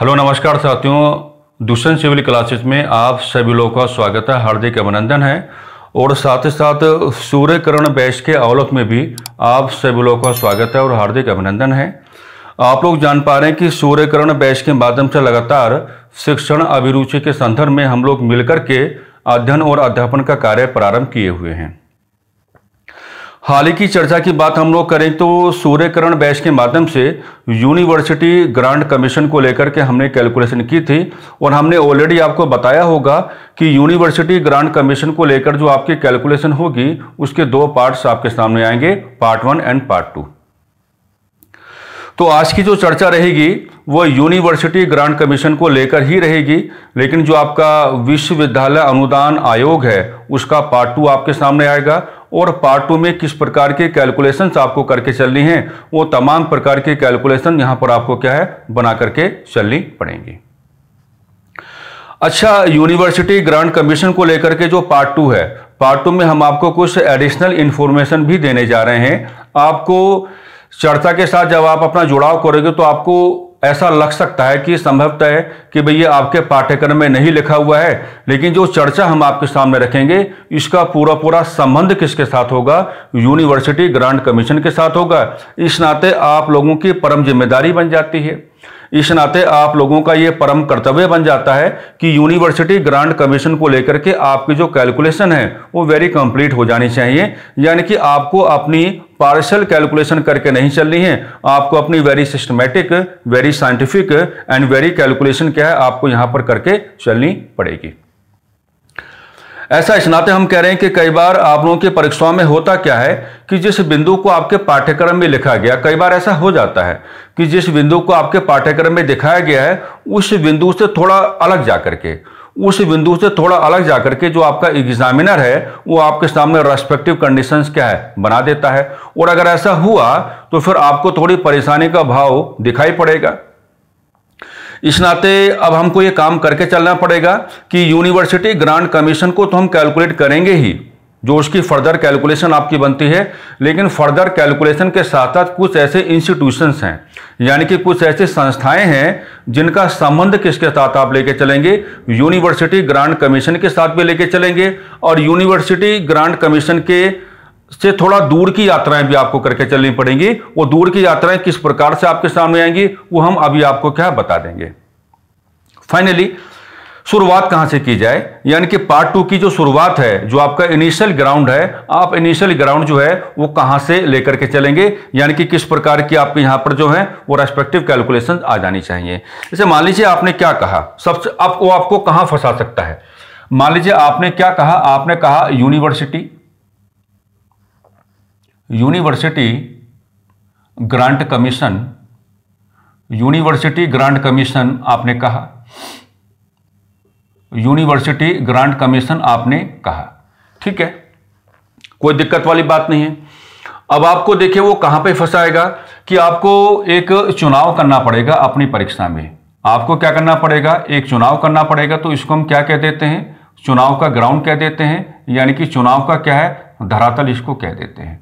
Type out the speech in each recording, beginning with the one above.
Hello नमस्कार साथियों, Dushyant civil classes में आप सभी लोगों का स्वागत है, हार्दिक अभिनंदन है। और साथ ही साथ सूर्यकिरण बैच के अवलोक में भी आप सभी लोगों का स्वागत है और हार्दिक अभिनंदन है। आप लोग जान पा रहे हैं कि सूर्यकिरण बैच के माध्यम से लगातार शिक्षण अभिरुचि के संदर्भ में हम लोग मिलकर के अध्ययन और अध्यापन का कार्य प्रारंभ किए हुए हैं। हाल ही की चर्चा की बात हम लोग करें तो सूर्यकिरण बैच के माध्यम से यूनिवर्सिटी ग्रांट कमीशन को लेकर के हमने कैलकुलेशन की थी और हमने ऑलरेडी आपको बताया होगा कि यूनिवर्सिटी ग्रांट कमीशन को लेकर जो आपकी कैलकुलेशन होगी उसके दो पार्ट्स आपके सामने आएंगे, पार्ट 1 एंड पार्ट 2। तो आज की जो चर्चा रहेगी वो यूनिवर्सिटी ग्रांट कमीशन को लेकर ही रहेगी, लेकिन जो आपका विश्वविद्यालय अनुदान आयोग है उसका पार्ट 2 आपके सामने आएगा और पार्ट 2 में किस प्रकार के कैलकुलेशंस आपको करके चलनी है वो तमाम प्रकार की कैलकुलेशन यहां पर आपको क्या है बना करके चलनी पड़ेंगी। अच्छा, यूनिवर्सिटी ग्रांट कमीशन को लेकर के जो पार्ट 2 है, पार्ट 2 में हम आपको कुछ एडिशनल इंफॉर्मेशन भी देने जा रहे हैं। आपको चर्चा के साथ जब आप अपना जुड़ाव करोगे तो आपको ऐसा लग सकता है कि संभवतः है कि भैया आपके पाठ्यक्रम में नहीं लिखा हुआ है, लेकिन जो चर्चा हम आपके सामने रखेंगे इसका पूरा संबंध किसके साथ होगा? यूनिवर्सिटी ग्रांट कमीशन के साथ होगा। इस नाते आप लोगों की परम जिम्मेदारी बन जाती है, इस नाते आप लोगों का ये परम कर्तव्य बन जाता है कि यूनिवर्सिटी ग्रांट कमीशन को लेकर के आपकी जो कैलकुलेशन है वो वेरी कंप्लीट हो जानी चाहिए। यानी कि आपको अपनी पार्शियल कैलकुलेशन करके नहीं चलनी है, आपको अपनी very systematic, very scientific and very calculation क्या है आपको यहां पर करके चलनी पड़ेगी। ऐसा इस नाते हम कह रहे हैं कि कई बार आप लोगों की परीक्षाओं में होता क्या है कि जिस बिंदु को आपके पाठ्यक्रम में लिखा गया, कई बार ऐसा हो जाता है कि जिस बिंदु को आपके पाठ्यक्रम में दिखाया गया है उस बिंदु से थोड़ा अलग जाकर के जो आपका एग्जामिनर है वो आपके सामने रेस्पेक्टिव कंडीशंस क्या है बना देता है। और अगर ऐसा हुआ तो फिर आपको थोड़ी परेशानी का भाव दिखाई पड़ेगा। इस नाते अब हमको ये काम करके चलना पड़ेगा कि यूनिवर्सिटी ग्रांट कमीशन को तो हम कैलकुलेट करेंगे ही, जो उसकी फर्दर कैलकुलेशन आपकी बनती है, लेकिन फर्दर कैलकुलेशन के साथ साथ कुछ ऐसे इंस्टीट्यूशंस हैं, यानी कि कुछ ऐसे संस्थाएं हैं जिनका संबंध किसके साथ आप लेके चलेंगे? यूनिवर्सिटी ग्रांट कमीशन के साथ भी लेके चलेंगे और यूनिवर्सिटी ग्रांट कमीशन के से थोड़ा दूर की यात्राएं भी आपको करके चलनी पड़ेंगी। वो दूर की यात्राएं किस प्रकार से आपके सामने आएंगी वो हम अभी आपको क्या बता देंगे। फाइनली शुरुआत कहां से की जाए, यानी कि पार्ट 2 की जो शुरुआत है, जो आपका इनिशियल ग्राउंड है, आप इनिशियल ग्राउंड जो है वो कहां से लेकर के चलेंगे, यानी कि किस प्रकार की आपके यहां पर जो है वो रेस्पेक्टिव कैलकुलेशन आ जानी चाहिए। जैसे मान लीजिए आपने क्या कहा, सबसे वो आपको कहां फंसा सकता है। मान लीजिए आपने क्या कहा, आपने कहा यूनिवर्सिटी ग्रांट कमीशन आपने कहा, यूनिवर्सिटी ग्रांट कमीशन आपने कहा, ठीक है, कोई दिक्कत वाली बात नहीं है। अब आपको देखिए वो कहां पे फंसाएगा कि आपको एक चुनाव करना पड़ेगा अपनी परीक्षा में। आपको क्या करना पड़ेगा? एक चुनाव करना पड़ेगा। तो इसको हम क्या कह देते हैं? चुनाव का ग्राउंड कह देते हैं, यानी कि चुनाव का क्या है धरातल इसको कह देते हैं।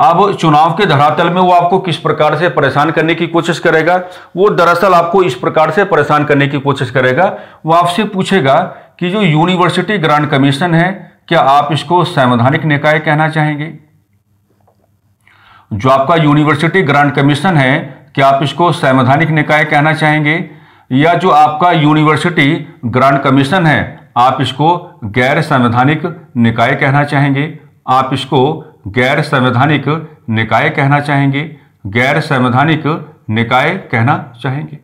अब चुनाव के धरातल में वो आपको किस प्रकार से परेशान करने की कोशिश करेगा? वो दरअसल आपको इस प्रकार से परेशान करने की कोशिश करेगा, वो आपसे पूछेगा कि जो यूनिवर्सिटी ग्रांट कमीशन है क्या आप इसको संवैधानिक निकाय कहना चाहेंगे? जो आपका यूनिवर्सिटी ग्रांट कमीशन है क्या आप इसको संवैधानिक निकाय कहना चाहेंगे, या जो आपका यूनिवर्सिटी ग्रांट कमीशन है आप इसको गैर संवैधानिक निकाय कहना चाहेंगे? आप इसको गैर संवैधानिक निकाय कहना चाहेंगे, गैर संवैधानिक निकाय कहना चाहेंगे।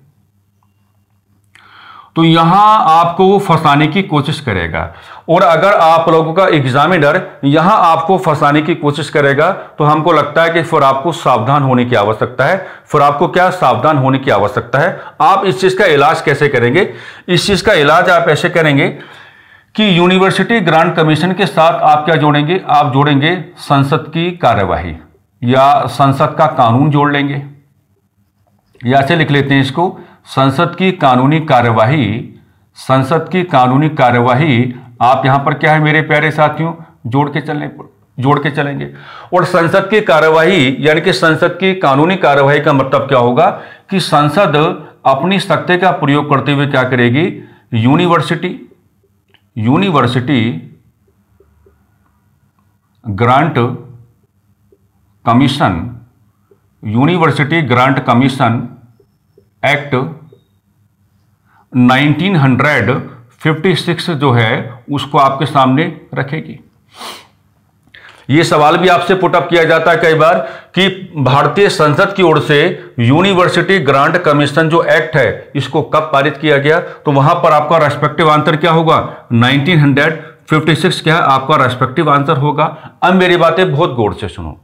तो यहां आपको वो फंसाने की कोशिश करेगा। और अगर आप लोगों का एग्जामिनर यहां आपको फंसाने की कोशिश करेगा तो हमको लगता है कि फिर आपको सावधान होने की आवश्यकता है। फिर आपको क्या सावधान होने की आवश्यकता है? आप इस चीज का इलाज कैसे करेंगे? इस चीज का इलाज आप ऐसे करेंगे कि यूनिवर्सिटी ग्रांट कमीशन के साथ आप क्या जोड़ेंगे? आप जोड़ेंगे संसद की कार्यवाही या संसद का कानून जोड़ लेंगे, या ऐसे लिख लेते हैं इसको, संसद की कानूनी कार्यवाही आप यहां पर क्या है मेरे प्यारे साथियों जोड़ के चलेंगे। और संसद की कार्यवाही यानी कि संसद की कानूनी कार्यवाही का मतलब क्या होगा कि संसद अपनी सत्ता का प्रयोग करते हुए क्या करेगी, यूनिवर्सिटी ग्रांट कमीशन एक्ट 1956 जो है उसको आपके सामने रखेगी। ये सवाल भी आपसे पुटअप किया जाता है कई बार कि भारतीय संसद की ओर से यूनिवर्सिटी ग्रांट कमीशन जो एक्ट है इसको कब पारित किया गया, तो वहां पर आपका रेस्पेक्टिव आंसर क्या होगा, 1956 क्या है आपका रेस्पेक्टिव आंसर होगा। अब मेरी बातें बहुत गौर से सुनो।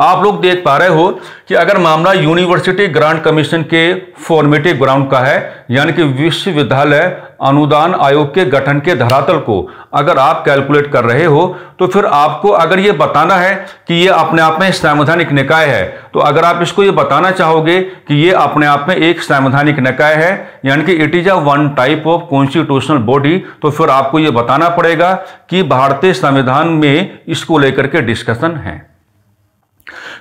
आप लोग देख पा रहे हो कि अगर मामला यूनिवर्सिटी ग्रांट कमीशन के फॉर्मेटिव ग्राउंड का है, यानी कि विश्वविद्यालय अनुदान आयोग के गठन के धरातल को अगर आप कैलकुलेट कर रहे हो, तो फिर आपको अगर ये बताना है कि ये अपने आप में संवैधानिक निकाय है, तो अगर आप इसको ये बताना चाहोगे कि ये अपने आप में एक संवैधानिक निकाय है, यानी कि it is a one type of constitutional body, तो फिर आपको ये बताना पड़ेगा कि भारतीय संविधान में इसको लेकर के डिस्कशन है।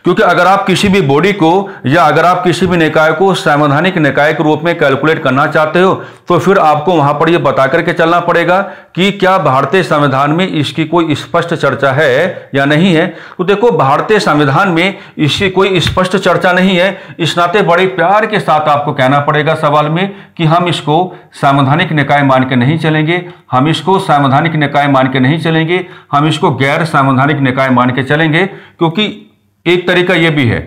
क्योंकि अगर आप किसी भी बॉडी को या अगर आप किसी भी निकाय को संवैधानिक निकाय के रूप में कैलकुलेट करना चाहते हो, तो फिर आपको वहां पर यह बता करके चलना पड़ेगा कि क्या भारतीय संविधान में इसकी कोई स्पष्ट चर्चा है या नहीं है। तो देखो, भारतीय संविधान में इसकी कोई स्पष्ट चर्चा नहीं है, इस नाते बड़े प्यार के साथ आपको कहना पड़ेगा सवाल में कि हम इसको संवैधानिक निकाय मान के नहीं चलेंगे, हम इसको संवैधानिक निकाय मान के नहीं चलेंगे, हम इसको गैर संवैधानिक निकाय मान के चलेंगे। क्योंकि एक तरीका यह भी है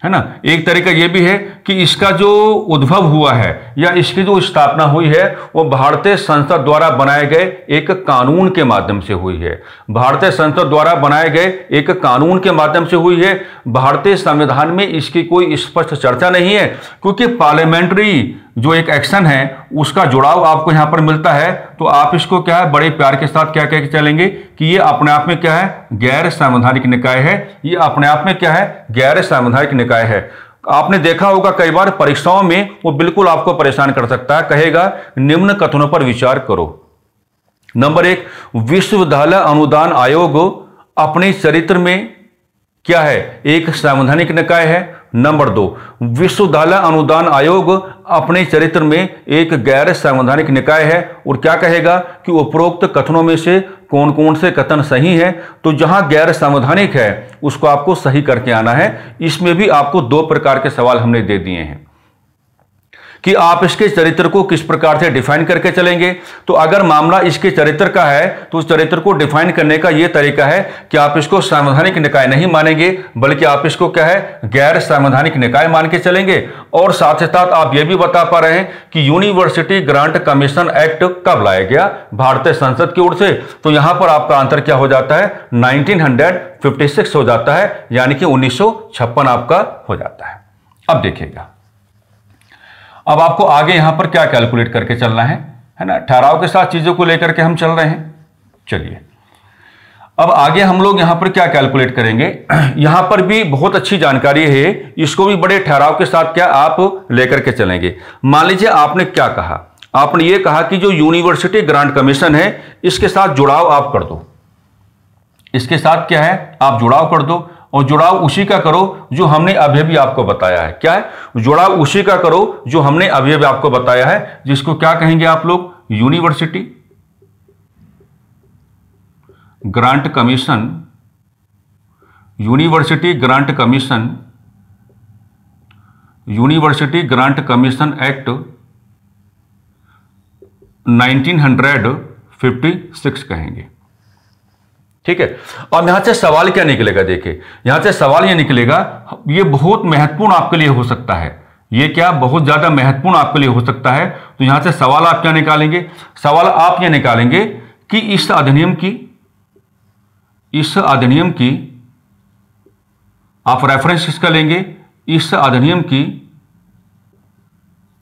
ना, एक तरीका यह भी है कि इसका जो उद्भव हुआ है या इसकी जो स्थापना हुई है वो भारतीय संसद द्वारा बनाए गए एक कानून के माध्यम से हुई है, भारतीय संसद द्वारा बनाए गए एक कानून के माध्यम से हुई है। भारतीय संविधान में इसकी कोई स्पष्ट चर्चा नहीं है, क्योंकि पार्लियामेंट्री जो एक एक्शन है उसका जुड़ाव आपको यहां पर मिलता है। तो आप इसको क्या है बड़े प्यार के साथ क्या कह के चलेंगे कि ये अपने आप में क्या है, गैर संवैधानिक निकाय है, ये अपने आप में क्या है, गैर संवैधानिक निकाय है। आपने देखा होगा कई बार परीक्षाओं में वो बिल्कुल आपको परेशान कर सकता है, कहेगा निम्न कथनों पर विचार करो। नंबर 1, विश्वविद्यालय अनुदान आयोग अपने चरित्र में क्या है, एक संवैधानिक निकाय है। नंबर 2, विश्वविद्यालय अनुदान आयोग अपने चरित्र में एक गैर संवैधानिक निकाय है। और क्या कहेगा कि उपरोक्त कथनों में से कौन कौन से कथन सही है, तो जहां गैर संवैधानिक है उसको आपको सही करके आना है। इसमें भी आपको 2 प्रकार के सवाल हमने दे दिए हैं कि आप इसके चरित्र को किस प्रकार से डिफाइन करके चलेंगे। तो अगर मामला इसके चरित्र का है तो उस चरित्र को डिफाइन करने का यह तरीका है कि आप इसको संवैधानिक निकाय नहीं मानेंगे, बल्कि आप इसको क्या है, गैर संवैधानिक निकाय मान के चलेंगे। और साथ ही साथ आप यह भी बता पा रहे हैं कि यूनिवर्सिटी ग्रांट कमीशन एक्ट कब लाया गया, भारतीय संसद की ओर से। तो यहां पर आपका आंसर क्या हो जाता है, 1956 हो जाता है, यानी कि 1956 आपका हो जाता है। अब देखिएगा, अब आपको आगे यहां पर क्या कैलकुलेट करके चलना है ना, ठहराव के साथ चीजों को लेकर के हम चल रहे हैं। चलिए अब आगे हम लोग यहां पर क्या कैलकुलेट करेंगे, यहां पर भी बहुत अच्छी जानकारी है, इसको भी बड़े ठहराव के साथ क्या आप लेकर के चलेंगे। मान लीजिए आपने क्या कहा, आपने ये कहा कि जो यूनिवर्सिटी ग्रांट कमीशन है इसके साथ जुड़ाव आप कर दो, इसके साथ क्या है आप जुड़ाव कर दो, और जुड़ाव उसी का करो जो हमने अभी भी आपको बताया है। क्या है, जुड़ाव उसी का करो जो हमने अभी भी आपको बताया है, जिसको क्या कहेंगे आप लोग, university grant commission, university grant commission, university grant commission act 1956 कहेंगे। ठीक है। अब यहां से सवाल क्या निकलेगा, देखिए यहां से सवाल यह निकलेगा, यह बहुत महत्वपूर्ण आपके लिए हो सकता है, यह क्या बहुत ज्यादा महत्वपूर्ण आपके लिए हो सकता है। तो यहां से सवाल आप क्या निकालेंगे, सवाल आप यह निकालेंगे कि इस अधिनियम की आप रेफरेंस किसका लेंगे, इस अधिनियम की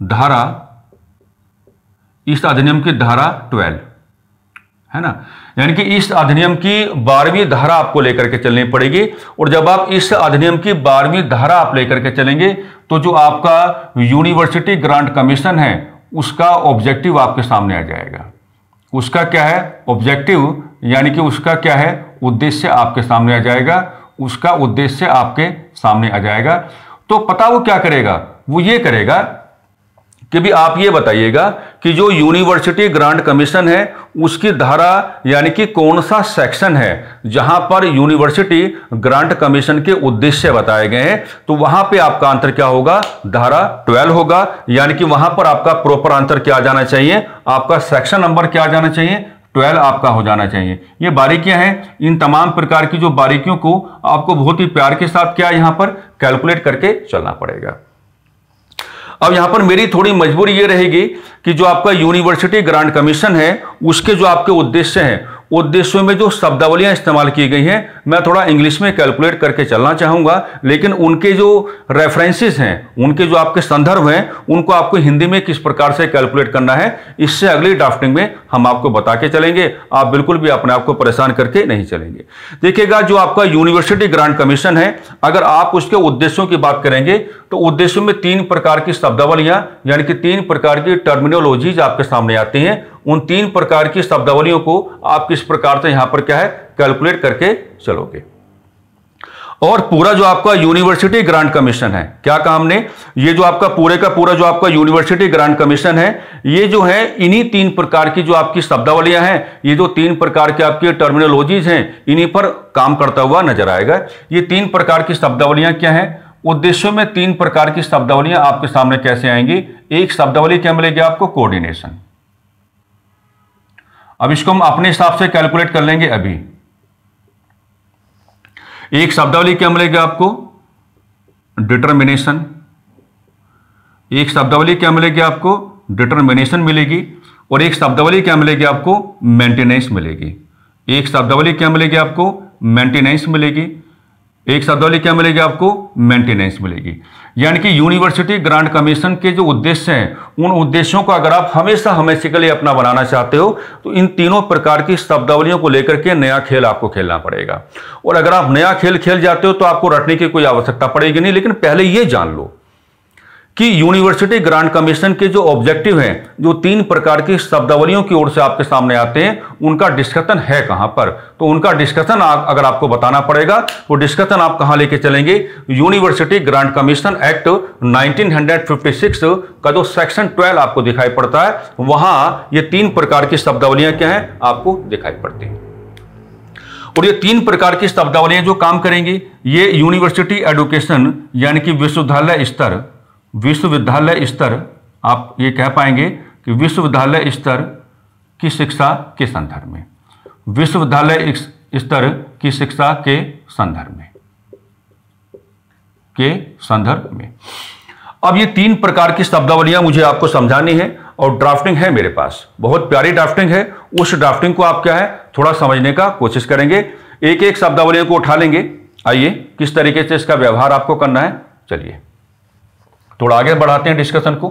धारा, इस अधिनियम की धारा 12 है ना, यानी कि इस अधिनियम की 12वीं धारा आपको लेकर के चलनी पड़ेगी। और जब आप इस अधिनियम की 12वीं धारा आप लेकर के चलेंगे तो जो आपका यूनिवर्सिटी ग्रांट कमीशन है उसका ऑब्जेक्टिव आपके सामने आ जाएगा। उसका क्या है ऑब्जेक्टिव, यानी कि उसका क्या है उद्देश्य आपके सामने आ जाएगा, उसका उद्देश्य आपके सामने आ जाएगा। तो पता वो क्या करेगा, वो ये करेगा कि भी आप ये बताइएगा कि जो यूनिवर्सिटी ग्रांट कमीशन है उसकी धारा यानी कि कौन सा सेक्शन है जहां पर यूनिवर्सिटी ग्रांट कमीशन के उद्देश्य बताए गए हैं, तो वहां पे आपका आंसर क्या होगा, धारा 12 होगा। यानी कि वहां पर आपका प्रॉपर आंसर क्या आ जाना चाहिए, आपका सेक्शन नंबर क्या आ जाना चाहिए, 12 आपका हो जाना चाहिए। ये बारीकियां हैं, इन तमाम प्रकार की जो बारीकियों को आपको बहुत ही प्यार के साथ क्या यहां पर कैलकुलेट करके चलना पड़ेगा। अब यहां पर मेरी थोड़ी मजबूरी ये रहेगी कि जो आपका यूनिवर्सिटी ग्रांट कमीशन है उसके जो आपके उद्देश्य हैं, उद्देश्यों में जो शब्दावलियां इस्तेमाल की गई हैं मैं थोड़ा इंग्लिश में कैलकुलेट करके चलना चाहूंगा, लेकिन उनके जो रेफरेंसेस हैं, उनके जो आपके संदर्भ हैं, उनको आपको हिंदी में किस प्रकार से कैलकुलेट करना है इससे अगली ड्राफ्टिंग में हम आपको बता के चलेंगे। आप बिल्कुल भी अपने आप को परेशान करके नहीं चलेंगे। देखिएगा, जो आपका यूनिवर्सिटी ग्रांट कमीशन है, अगर आप उसके उद्देश्यों की बात करेंगे तो उद्देश्यों में 3 प्रकार की शब्दावलियां यानी कि 3 प्रकार की टर्मिनोलॉजीज आपके सामने आती हैं। उन 3 प्रकार की शब्दावलियों को आप किस प्रकार से यहां पर क्या है कैलकुलेट करके चलोगे। और पूरा जो आपका यूनिवर्सिटी ग्रांट कमीशन है, क्या कहा हमने, ये जो आपका पूरे का पूरा जो आपका यूनिवर्सिटी ग्रांट कमीशन है, ये जो है इन्हीं 3 प्रकार की जो आपकी शब्दावलियां हैं, ये जो 3 प्रकार के आपकी टर्मिनोलॉजीज हैं, इन्हीं पर काम करता हुआ नजर आएगा। ये 3 प्रकार की शब्दावलियां क्या हैं, उद्देश्यों में 3 प्रकार की शब्दावलियां आपके सामने कैसे आएंगी। एक शब्दावली क्या मिलेगी आपको, कोऑर्डिनेशन। अब इसको हम अपने हिसाब से कैलकुलेट कर लेंगे। अभी एक शब्दावली क्या मिलेगी आपको, डिटर्मिनेशन। एक शब्दावली क्या मिलेगी आपको, डिटर्मिनेशन मिलेगी। और एक शब्दावली क्या मिलेगी आपको, मेंटेनेंस मिलेगी। एक शब्दावली क्या मिलेगी आपको, मेंटेनेंस मिलेगी। एक शब्दावली क्या मिलेगी आपको, मेंटेनेंस मिलेगी। यानी कि यूनिवर्सिटी ग्रांट कमीशन के जो उद्देश्य हैं, उन उद्देश्यों को अगर आप हमेशा हमेशा के लिए अपना बनाना चाहते हो तो इन तीनों प्रकार की शब्दावलियों को लेकर के नया खेल आपको खेलना पड़ेगा। और अगर आप नया खेल खेल जाते हो तो आपको रटने की कोई आवश्यकता पड़ेगी नहीं। लेकिन पहले ये जान लो कि यूनिवर्सिटी ग्रांट कमीशन के जो ऑब्जेक्टिव हैं, जो 3 प्रकार की शब्दावलियों की ओर से आपके सामने आते हैं, उनका डिस्कशन है कहां पर, तो उनका डिस्कशन अगर आपको बताना पड़ेगा तो डिस्कशन आप कहां लेके चलेंगे, यूनिवर्सिटी ग्रांट कमीशन एक्ट 1956 का जो सेक्शन 12 आपको दिखाई पड़ता है, वहां ये 3 प्रकार की शब्दावलियां क्या है आपको दिखाई पड़ती हैं। और ये 3 प्रकार की शब्दावलियां जो काम करेंगी, ये यूनिवर्सिटी एजुकेशन यानी कि विश्वविद्यालय स्तर आप ये कह पाएंगे कि विश्वविद्यालय स्तर की शिक्षा के संदर्भ में, विश्वविद्यालय स्तर की शिक्षा के संदर्भ में अब ये 3 प्रकार की शब्दावलियां मुझे आपको समझानी है और ड्राफ्टिंग है मेरे पास, बहुत प्यारी ड्राफ्टिंग है। उस ड्राफ्टिंग को आप क्या है थोड़ा समझने का कोशिश करेंगे, एक एक शब्दावलियों को उठा लेंगे। आइए किस तरीके से इसका व्यवहार आपको करना है, चलिए थोड़ा आगे बढ़ाते हैं डिस्कशन को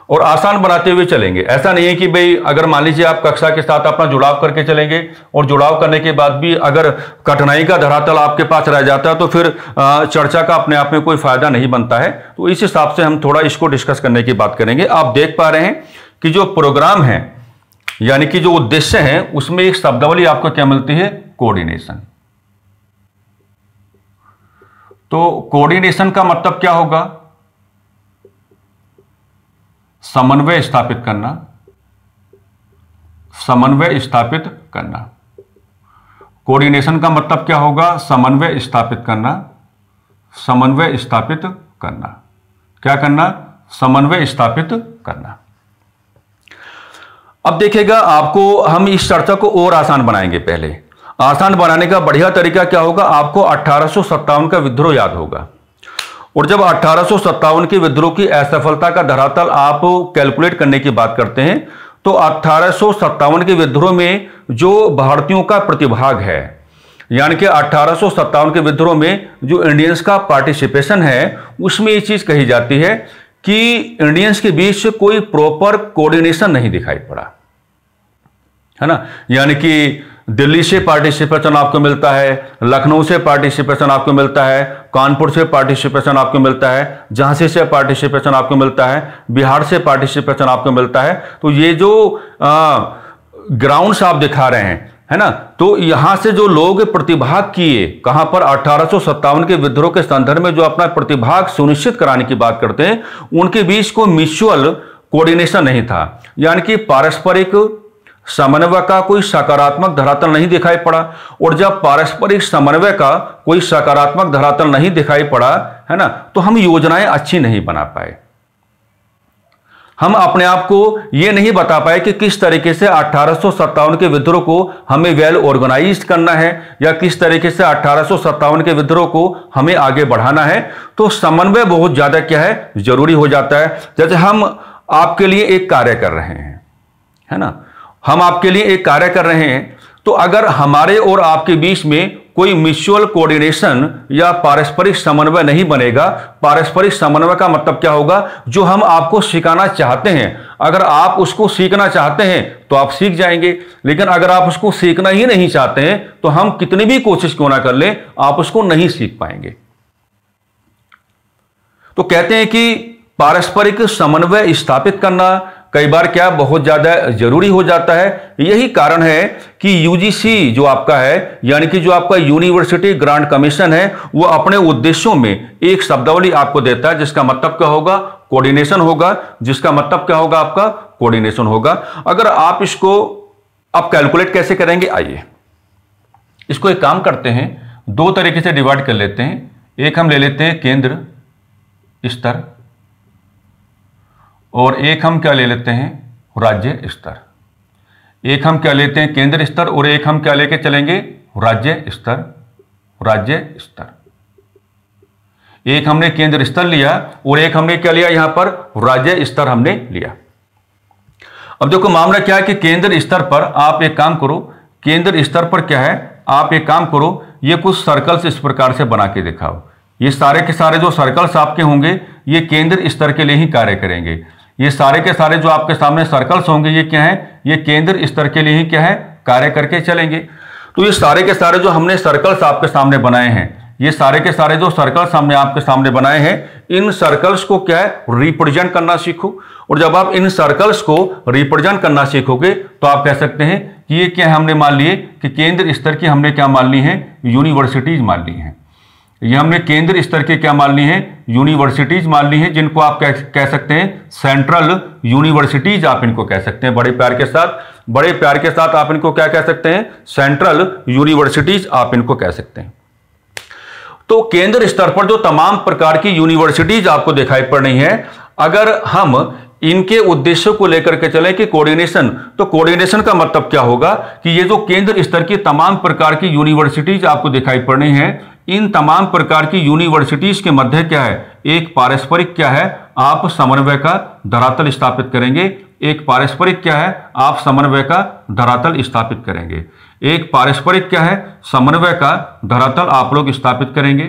और आसान बनाते हुए चलेंगे। ऐसा नहीं है कि भाई अगर मान लीजिए आप कक्षा के साथ अपना जुड़ाव करके चलेंगे और जुड़ाव करने के बाद भी अगर कठिनाई का धरातल आपके पास रह जाता है तो फिर चर्चा का अपने आप में कोई फायदा नहीं बनता है। तो इस हिसाब से हम थोड़ा इसको डिस्कस करने की बात करेंगे। आप देख पा रहे हैं कि जो प्रोग्राम है यानी कि जो उद्देश्य है उसमें एक शब्दावली आपको क्या मिलती है, कोऑर्डिनेशन। तो कोऑर्डिनेशन का मतलब क्या होगा, समन्वय स्थापित करना, समन्वय स्थापित करना। कोऑर्डिनेशन का मतलब क्या होगा, समन्वय स्थापित करना, समन्वय स्थापित करना। क्या करना, समन्वय स्थापित करना। अब देखिएगा आपको हम इस चर्चा को और आसान बनाएंगे। पहले आसान बनाने का बढ़िया तरीका क्या होगा, आपको 1857 का विद्रोह याद होगा। और जब 1857 के विद्रोह की असफलता का धरातल आप कैलकुलेट करने की बात करते हैं तो 1857 के विद्रोह में जो भारतीयों का प्रतिभाग है, यानी कि 1857 के विद्रोह में जो इंडियंस का पार्टिसिपेशन है, उसमें ये चीज कही जाती है कि इंडियंस के बीच कोई प्रॉपर कोऑर्डिनेशन नहीं दिखाई पड़ा, है ना। यानी कि दिल्ली से पार्टिसिपेशन आपको मिलता है, लखनऊ से पार्टिसिपेशन आपको मिलता है, कानपुर से पार्टिसिपेशन आपको मिलता है, झांसी से पार्टिसिपेशन आपको मिलता है, बिहार से पार्टिसिपेशन आपको मिलता है। तो ये जो ग्राउंड्स आप दिखा रहे हैं, है ना। तो यहां से जो लोग प्रतिभाग किए, कहां पर 1857 के विद्रोह के संदर्भ में जो अपना प्रतिभाग सुनिश्चित कराने की बात करते हैं, उनके बीच को म्यूचुअल कोऑर्डिनेशन नहीं था, यानी कि पारस्परिक समन्वय का कोई सकारात्मक धरातल नहीं दिखाई पड़ा। और जब पारस्परिक समन्वय का कोई सकारात्मक धरातल नहीं दिखाई पड़ा, है ना, तो हम योजनाएं अच्छी नहीं बना पाए। हम अपने आप को यह नहीं बता पाए कि किस तरीके से 1857 के विद्रोह को हमें वेल ऑर्गेनाइज करना है, या किस तरीके से 1857 के विद्रोह को हमें आगे बढ़ाना है। तो समन्वय बहुत ज्यादा क्या है, जरूरी हो जाता है। जैसे हम आपके लिए एक कार्य कर रहे हैं, है ना, हम आपके लिए एक कार्य कर रहे हैं, तो अगर हमारे और आपके बीच में कोई म्यूचुअल कोऑर्डिनेशन या पारस्परिक समन्वय नहीं बनेगा। पारस्परिक समन्वय का मतलब क्या होगा, जो हम आपको सिखाना चाहते हैं, अगर आप उसको सीखना चाहते हैं तो आप सीख जाएंगे, लेकिन अगर आप उसको सीखना ही नहीं चाहते हैं तो हम कितनी भी कोशिश क्यों ना कर लें, आप उसको नहीं सीख पाएंगे। तो कहते हैं कि पारस्परिक समन्वय स्थापित करना कई बार क्या बहुत ज्यादा जरूरी हो जाता है। यही कारण है कि यूजीसी जो आपका है, यानी कि जो आपका यूनिवर्सिटी ग्रांट कमीशन है, वो अपने उद्देश्यों में एक शब्दावली आपको देता है, जिसका मतलब क्या होगा, कोऑर्डिनेशन होगा। जिसका मतलब क्या होगा, आपका कोऑर्डिनेशन होगा। अगर आप इसको आप कैलकुलेट कैसे करेंगे, आइए इसको एक काम करते हैं, दो तरीके से डिवाइड कर लेते हैं। एक हम ले लेते हैं केंद्र स्तर, और एक हम क्या ले लेते हैं, राज्य स्तर। एक हम क्या लेते हैं, केंद्र स्तर, और एक हम क्या लेके चलेंगे, राज्य स्तर। राज्य स्तर, एक हमने केंद्र स्तर लिया और एक हमने क्या लिया, यहां पर राज्य स्तर हमने लिया। अब देखो मामला क्या है कि केंद्र स्तर पर आप एक काम करो, केंद्र स्तर पर क्या है, आप एक काम करो, ये कुछ सर्कल्स इस प्रकार से बना के दिखाओ। ये सारे के सारे जो सर्कल्स आपके होंगे, ये केंद्र स्तर के लिए ही कार्य करेंगे। ये सारे के सारे जो आपके सामने सर्कल्स होंगे, ये क्या है, ये केंद्र स्तर के लिए ही क्या है, कार्य करके चलेंगे। तो ये सारे के सारे जो हमने सर्कल्स आपके सामने बनाए हैं, ये सारे के सारे जो सर्कल्स हमने आपके सामने बनाए हैं, इन सर्कल्स को क्या है, रिप्रेजेंट करना सीखो। और जब आप इन सर्कल्स को रिप्रेजेंट करना सीखोगे तो आप कह सकते हैं कि ये क्या हमने मान लिए कि केंद्र स्तर की हमने क्या मान ली है, यूनिवर्सिटीज मान ली है। ये हमने केंद्र स्तर के क्या मान ली है, यूनिवर्सिटीज मान ली है, जिनको आप कह सकते हैं सेंट्रल यूनिवर्सिटीज, आप इनको कह सकते हैं बड़े प्यार के साथ। बड़े प्यार के साथ आप इनको क्या कह सकते हैं, सेंट्रल यूनिवर्सिटीज आप इनको कह सकते हैं। तो केंद्र स्तर पर जो तमाम प्रकार की यूनिवर्सिटीज आपको दिखाई पड़ रही हैं, अगर हम इनके उद्देश्यों को लेकर के चलें कि कोऑर्डिनेशन, तो कोऑर्डिनेशन का मतलब क्या होगा कि ये जो केंद्र स्तर की तमाम प्रकार की यूनिवर्सिटीज आपको दिखाई पड़ रही हैं, इन तमाम प्रकार की यूनिवर्सिटीज के मध्य क्या है, एक पारस्परिक क्या है, आप समन्वय का धरातल स्थापित करेंगे। एक पारस्परिक क्या है, आप समन्वय का धरातल स्थापित करेंगे। एक पारस्परिक क्या है, समन्वय का धरातल आप लोग स्थापित करेंगे,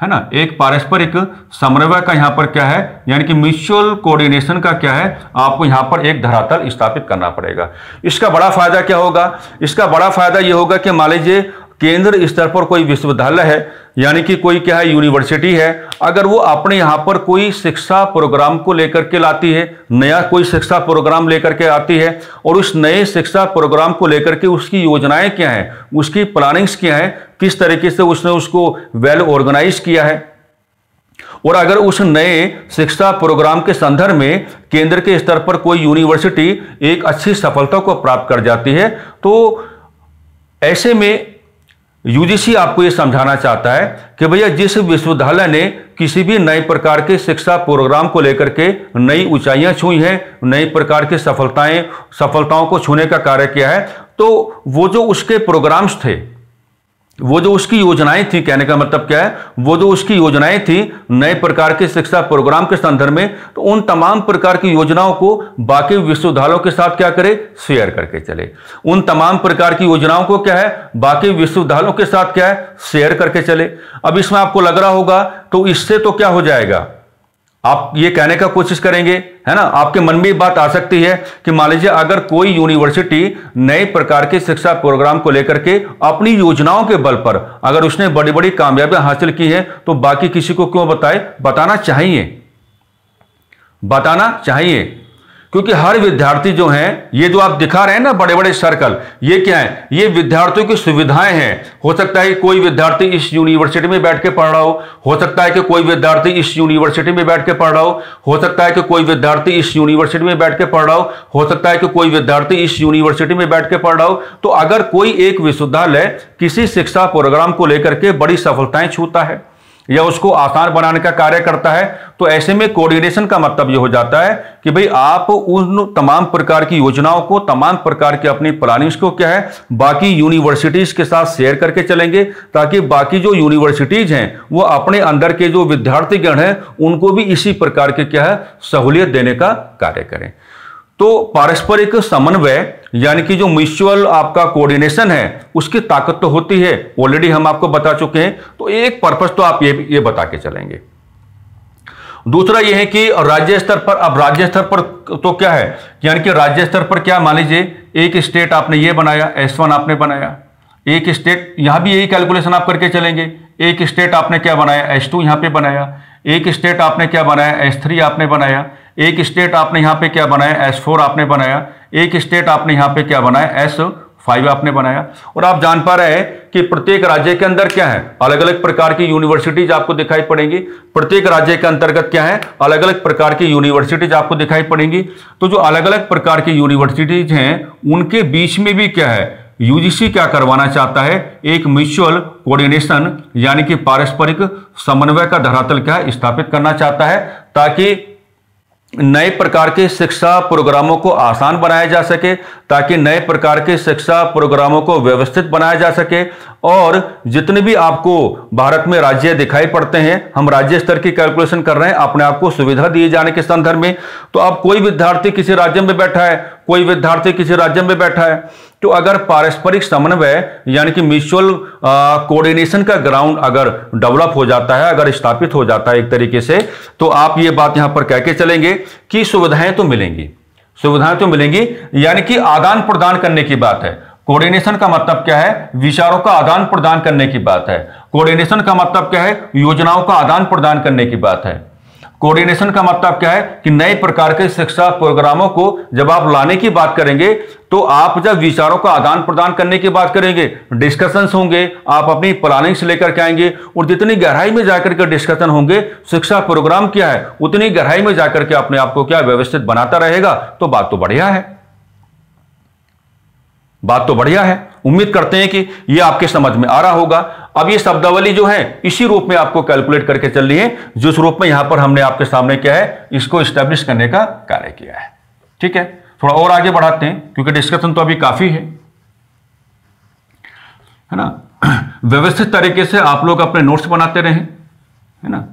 है ना। एक पारस्परिक समन्वय का यहां पर क्या है, यानी कि म्यूचुअल कोऑर्डिनेशन का क्या है, आपको यहां पर एक धरातल स्थापित करना पड़ेगा। इसका बड़ा फायदा क्या होगा, इसका बड़ा फायदा यह होगा कि मान लीजिए केंद्र स्तर पर कोई विश्वविद्यालय है, यानी कि कोई क्या है, यूनिवर्सिटी है, अगर वो अपने यहाँ पर कोई शिक्षा प्रोग्राम को लेकर के लाती है, नया कोई शिक्षा प्रोग्राम लेकर के आती है, और उस नए शिक्षा प्रोग्राम को लेकर के उसकी योजनाएं क्या है, उसकी प्लानिंग्स क्या है, किस तरीके से उसने उसको वेल ऑर्गेनाइज किया है, और अगर उस नए शिक्षा प्रोग्राम के संदर्भ में केंद्र के स्तर पर कोई यूनिवर्सिटी एक अच्छी सफलता को प्राप्त कर जाती है, तो ऐसे में यूजीसी आपको यह समझाना चाहता है कि भैया जिस विश्वविद्यालय ने किसी भी नए प्रकार के शिक्षा प्रोग्राम को लेकर के नई ऊंचाइयां छुई हैं, नई प्रकार की सफलताओं को छूने का कार्य किया है, तो वो जो उसके प्रोग्राम्स थे, वो जो उसकी योजनाएं थी, कहने का मतलब क्या है, वो जो उसकी योजनाएं थी नए प्रकार के शिक्षा प्रोग्राम के संदर्भ में, तो उन तमाम प्रकार की योजनाओं को बाकी विश्वविद्यालयों के साथ क्या करे, शेयर करके चले। उन तमाम प्रकार की योजनाओं को क्या है, बाकी विश्वविद्यालयों के साथ क्या है, शेयर करके चले। अब इसमें आपको लग रहा होगा, तो इससे तो क्या हो जाएगा, आप ये कहने का कोशिश करेंगे, है ना, आपके मन में बात आ सकती है कि मान लीजिए अगर कोई यूनिवर्सिटी नए प्रकार के शिक्षा प्रोग्राम को लेकर के अपनी योजनाओं के बल पर अगर उसने बड़ी बड़ी कामयाबियां हासिल की है, तो बाकी किसी को क्यों बताए, बताना चाहिए, बताना चाहिए। क्योंकि हर विद्यार्थी जो है, ये जो आप दिखा रहे हैं ना बड़े बड़े सर्कल, ये क्या है, ये विद्यार्थियों की सुविधाएं हैं। हो सकता है कि कोई विद्यार्थी इस यूनिवर्सिटी में बैठ के पढ़ रहा हो सकता है कि कोई विद्यार्थी इस यूनिवर्सिटी में बैठ के पढ़ रहा हो सकता है कि कोई विद्यार्थी इस यूनिवर्सिटी में बैठ के पढ़ रहा हो सकता है कि कोई विद्यार्थी इस यूनिवर्सिटी में बैठ के पढ़ रहा हो। तो अगर कोई एक विश्वविद्यालय किसी शिक्षा प्रोग्राम को लेकर के बड़ी सफलताएं छूता है या उसको आसान बनाने का कार्य करता है, तो ऐसे में कोऑर्डिनेशन का मतलब यह हो जाता है कि भाई आप उन तमाम प्रकार की योजनाओं को, तमाम प्रकार की अपनी प्लानिंग्स को क्या है, बाकी यूनिवर्सिटीज के साथ शेयर करके चलेंगे, ताकि बाकी जो यूनिवर्सिटीज हैं वो अपने अंदर के जो विद्यार्थीगण हैं उनको भी इसी प्रकार के क्या है, सहूलियत देने का कार्य करें। तो पारस्परिक समन्वय यानी कि जो म्यूचुअल आपका कोऑर्डिनेशन है, उसकी ताकत तो होती है, ऑलरेडी हम आपको बता चुके हैं। तो एक पर्पस तो आप ये बता के चलेंगे। दूसरा ये है कि राज्य स्तर पर, अब राज्य स्तर पर तो क्या है, यानी कि राज्य स्तर पर क्या, मान लीजिए एक स्टेट आपने ये बनाया, S1 आपने बनाया, एक स्टेट, यहां भी यही कैलकुलेशन आप करके चलेंगे। एक स्टेट आपने क्या बनाया, S2 यहां पे बनाया, एक स्टेट आपने क्या बनाया, S3 आपने बनाया, एक स्टेट आपने यहां पे क्या बनाया, S4 आपने बनाया, एक स्टेट आपने यहां पे क्या बनाया, S5 आपने बनाया। और आप जान पा रहे हैं कि प्रत्येक राज्य के अंदर क्या है, अलग अलग प्रकार की यूनिवर्सिटीज आपको दिखाई पड़ेंगी। प्रत्येक राज्य के अंतर्गत क्या है, अलग अलग प्रकार की यूनिवर्सिटीज आपको दिखाई पड़ेंगी। तो जो अलग अलग प्रकार की यूनिवर्सिटीज हैं, उनके बीच में भी क्या है, यूजीसी क्या करवाना चाहता है, एक म्यूचुअल कोऑर्डिनेशन यानी कि पारस्परिक समन्वय का धरातल क्या है, स्थापित करना चाहता है, ताकि नए प्रकार के शिक्षा प्रोग्रामों को आसान बनाया जा सके, ताकि नए प्रकार के शिक्षा प्रोग्रामों को व्यवस्थित बनाया जा सके। और जितने भी आपको भारत में राज्य दिखाई पड़ते हैं, हम राज्य स्तर की कैलकुलेशन कर रहे हैं अपने आप को सुविधा दिए जाने के संदर्भ में। तो अब कोई विद्यार्थी किसी राज्य में बैठा है, कोई विद्यार्थी किसी राज्य में बैठा है, तो अगर पारस्परिक समन्वय यानी कि म्यूचुअल कोऑर्डिनेशन का ग्राउंड अगर डेवलप हो जाता है, अगर स्थापित हो जाता है एक तरीके से, तो आप ये बात यहां पर कह के चलेंगे कि सुविधाएं तो मिलेंगी, सुविधाएं तो मिलेंगी, यानी कि आदान प्रदान करने की बात है। कोऑर्डिनेशन का मतलब क्या है, विचारों का आदान प्रदान करने की बात है। कोऑर्डिनेशन का मतलब क्या है, योजनाओं का आदान प्रदान करने की बात है। कोऑर्डिनेशन का मतलब क्या है कि नए प्रकार के शिक्षा प्रोग्रामों को जब आप लाने की बात करेंगे, तो आप जब विचारों का आदान प्रदान करने की बात करेंगे, डिस्कशंस होंगे, आप अपनी प्लानिंग से लेकर के आएंगे, और जितनी गहराई में जाकर के डिस्कशन होंगे, शिक्षा प्रोग्राम क्या है उतनी गहराई में जाकर के अपने आप को क्या व्यवस्थित बनाता रहेगा। तो बात तो बढ़िया है, बात तो बढ़िया है। उम्मीद करते हैं कि यह आपके समझ में आ रहा होगा। अब ये शब्दावली जो है इसी रूप में आपको कैलकुलेट करके चलनी है, जिस रूप में यहां पर हमने आपके सामने क्या है, इसको एस्टेब्लिश करने का कार्य किया है। ठीक है, थोड़ा और आगे बढ़ाते हैं क्योंकि डिस्कशन तो अभी काफी है ना। व्यवस्थित तरीके से आप लोग अपने नोट्स बनाते रहें, है ना।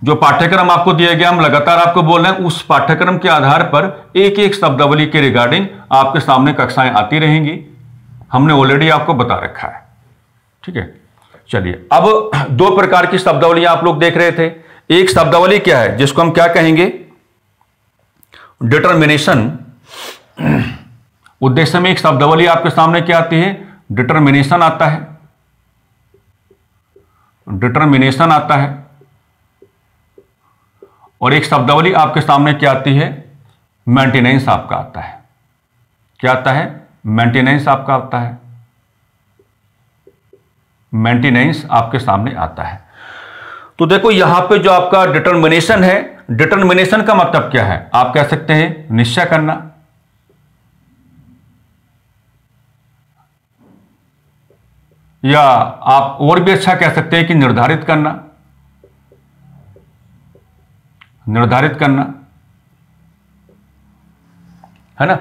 जो पाठ्यक्रम आपको दिया गया, हम लगातार आपको बोल रहे हैं, उस पाठ्यक्रम के आधार पर एक एक शब्दावली के रिगार्डिंग आपके सामने कक्षाएं आती रहेंगी। हमने ऑलरेडी आपको बता रखा है। ठीक है, चलिए अब दो प्रकार की शब्दावलियां आप लोग देख रहे थे। एक शब्दावली क्या है, जिसको हम क्या कहेंगे, डिटर्मिनेशन। उद्देश्य में एक शब्दावली आपके सामने क्या आती है, डिटर्मिनेशन आता है, डिटर्मिनेशन आता है। और एक शब्दावली आपके सामने क्या आती है, मेंटेनेंस आपका आता है। क्या आता है, मेंटेनेंस आपका आता है, मेंटेनेंस आपके सामने आता है। तो देखो यहां पे जो आपका डिटर्मिनेशन है, डिटर्मिनेशन का मतलब क्या है, आप कह सकते हैं निश्चय करना, या आप और भी अच्छा कह सकते हैं कि निर्धारित करना, निर्धारित करना, है ना।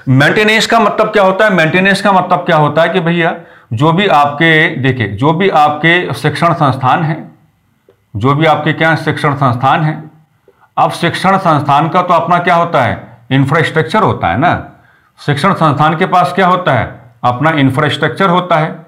मेंटेनेंस का मतलब क्या होता है, मेंटेनेंस का मतलब क्या होता है कि भैया जो भी आपके, देखिए जो भी आपके शिक्षण संस्थान हैं, जो भी आपके क्या शिक्षण संस्थान हैं, अब शिक्षण संस्थान का तो अपना क्या होता है, इंफ्रास्ट्रक्चर होता है ना। शिक्षण संस्थान के पास क्या होता है, अपना इंफ्रास्ट्रक्चर होता है।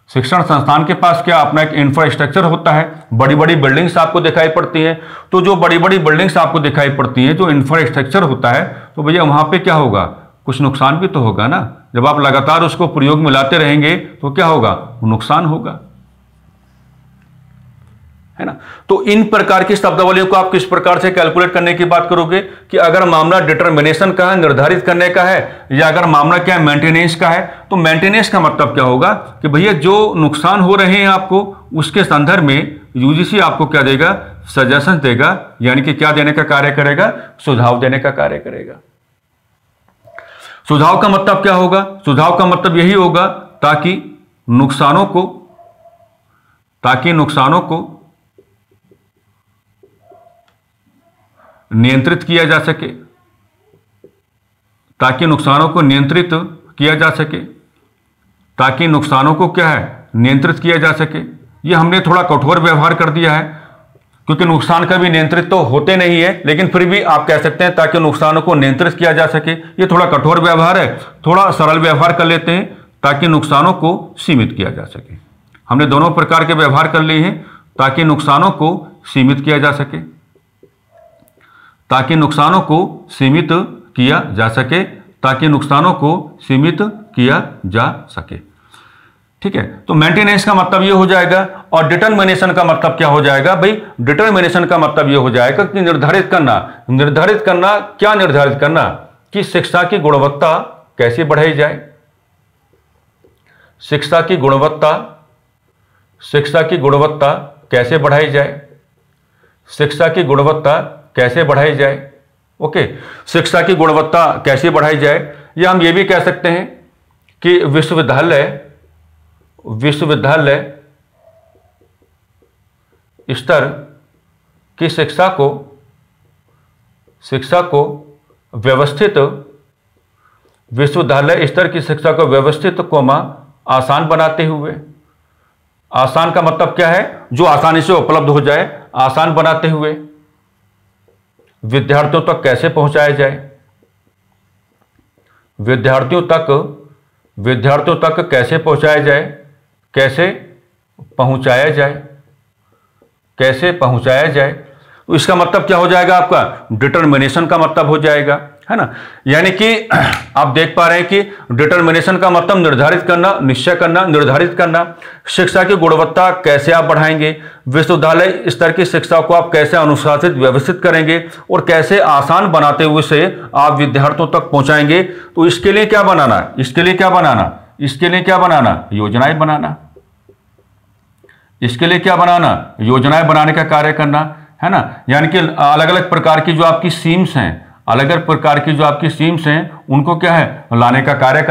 शिक्षण संस्थान के पास क्या अपना एक इंफ्रास्ट्रक्चर होता है, बड़ी बड़ी बिल्डिंग्स आपको दिखाई पड़ती हैं। तो जो बड़ी बड़ी बिल्डिंग्स आपको दिखाई पड़ती हैं, जो इंफ्रास्ट्रक्चर होता है, तो भैया वहां पे क्या होगा, कुछ नुकसान भी तो होगा ना। जब आप लगातार उसको प्रयोग में लाते रहेंगे तो क्या होगा, नुकसान होगा, है ना। तो इन प्रकार की शब्दावलियों को आप किस प्रकार से कैलकुलेट करने की बात करोगे कि अगर मामला डिटरमिनेशन का है, निर्धारित करने का है, या अगर मामला क्या है, मेंटेनेंस का है, तो मेंटेनेंस का मतलब क्या होगा कि भैया जो नुकसान हो रहे हैं आपको, उसके संदर्भ में यूजीसी आपको क्या देगा, सजेशन देगा, यानी कि क्या देने का कार्य करेगा, सुझाव देने का कार्य करेगा। सुझाव का मतलब क्या होगा, सुझाव का मतलब यही होगा ताकि नुकसानों को नियंत्रित किया जा सके, ताकि नुकसानों को नियंत्रित किया जा सके, ताकि नुकसानों को क्या है, नियंत्रित किया जा सके। ये हमने थोड़ा कठोर व्यवहार कर दिया है, क्योंकि नुकसान कभी नियंत्रित तो होते नहीं है, लेकिन फिर भी आप कह सकते हैं ताकि नुकसानों को नियंत्रित किया जा सके। ये थोड़ा कठोर व्यवहार है, थोड़ा सरल व्यवहार कर लेते हैं, ताकि नुकसानों को सीमित किया जा सके। हमने दोनों प्रकार के व्यवहार कर लिए हैं, ताकि नुकसानों को सीमित किया जा सके, ताकि नुकसानों को सीमित किया जा सके, ताकि नुकसानों को सीमित किया जा सके। ठीक है, तो मेंटेनेंस का मतलब ये हो जाएगा, और डिटरमिनेशन का मतलब क्या हो जाएगा भाई, डिटरमिनेशन का मतलब ये हो जाएगा कि निर्धारित करना। निर्धारित करना, क्या निर्धारित करना, कि शिक्षा की गुणवत्ता कैसे बढ़ाई जाए, शिक्षा की गुणवत्ता कैसे बढ़ाई जाए, शिक्षा की गुणवत्ता कैसे बढ़ाई जाए। ओके, शिक्षा की गुणवत्ता कैसे बढ़ाई जाए, या हम ये भी कह सकते हैं कि विश्वविद्यालय स्तर की शिक्षा को व्यवस्थित, विश्वविद्यालय स्तर की शिक्षा को व्यवस्थित आसान बनाते हुए। आसान का मतलब क्या है, जो आसानी से उपलब्ध हो जाए, आसान बनाते हुए विद्यार्थियों तक कैसे पहुंचाया जाए, विद्यार्थियों तक कैसे पहुंचाया जाए, कैसे पहुंचाया जाए। तो इसका मतलब क्या हो जाएगा, आपका डिटरमिनेशन का मतलब हो जाएगा, है ना। यानी कि आप देख पा रहे हैं कि डिटरमिनेशन का मतलब निर्धारित करना, निश्चय करना, निर्धारित करना। शिक्षा की गुणवत्ता कैसे आप बढ़ाएंगे, विश्वविद्यालय स्तर की शिक्षा को आप कैसे अनुशासित, व्यवस्थित करेंगे, और कैसे आसान बनाते हुए से आप विद्यार्थियों तक पहुंचाएंगे। तो इसके लिए क्या बनाना, योजनाएं बनाना। इसके लिए क्या बनाना, योजनाएं बनाने का कार्य करना, है ना। यानी कि अलग अलग प्रकार की जो आपकी सीम्स हैं, उनको क्या है, लाने का कार्य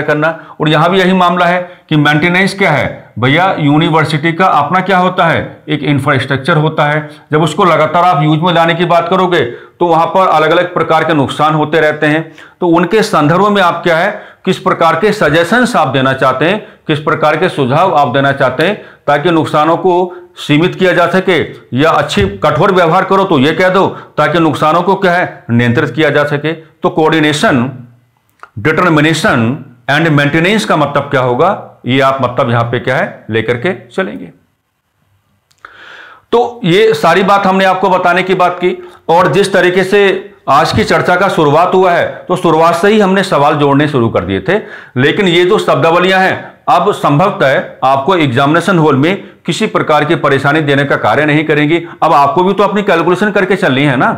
करना, और यहां भी यही मामला है कि मेंटेनेंस क्या है भैया, यूनिवर्सिटी का अपना क्या होता है, एक इंफ्रास्ट्रक्चर होता है। जब उसको लगातार आप यूज में लाने की बात करोगे तो वहां पर अलग अलग प्रकार के नुकसान होते रहते हैं। तो उनके संदर्भ में आप क्या है, किस प्रकार के सजेशंस आप देना चाहते हैं, किस प्रकार के सुझाव आप देना चाहते हैं, ताकि नुकसानों को सीमित किया जा सके, या अच्छी कठोर व्यवहार करो तो ये कह दो ताकि नुकसानों को क्या है, नियंत्रित किया जा सके। तो कोऑर्डिनेशन, डिटरमिनेशन एंड मेंटेनेंस का मतलब क्या होगा, ये आप मतलब यहां पे क्या है, लेकर के चलेंगे। तो ये सारी बात हमने आपको बताने की बात की, और जिस तरीके से आज की चर्चा का शुरुआत हुआ है, तो शुरुआत से ही हमने सवाल जोड़ने शुरू कर दिए थे, लेकिन ये जो शब्दावलियां हैं अब संभवतः आपको एग्जामिनेशन हॉल में किसी प्रकार की परेशानी देने का कार्य नहीं करेंगी। अब आपको भी तो अपनी कैलकुलेशन करके चलनी है ना,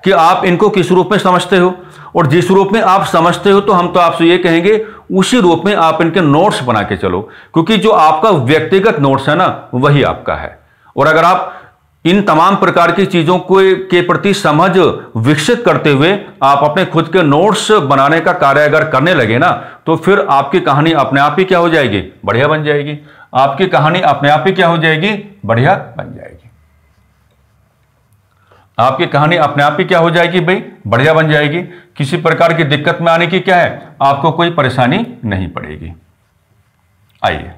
कि आप इनको किस रूप में समझते हो, और जिस रूप में आप समझते हो तो हम तो आपसे ये कहेंगे उसी रूप में आप इनके नोट्स बना के चलो, क्योंकि जो आपका व्यक्तिगत नोट्स है ना, वही आपका है। और अगर आप इन तमाम प्रकार की चीजों के प्रति समझ विकसित करते हुए आप अपने खुद के नोट्स बनाने का कार्य अगर करने लगे ना, तो फिर आपकी कहानी अपने आप ही क्या हो जाएगी, बढ़िया बन जाएगी। आपकी कहानी अपने आप ही क्या हो जाएगी, बढ़िया बन जाएगी। आपकी कहानी अपने आप ही क्या हो जाएगी भाई, बढ़िया बन जाएगी। किसी प्रकार की दिक्कत में आने की क्या है, आपको कोई परेशानी नहीं पड़ेगी। आइए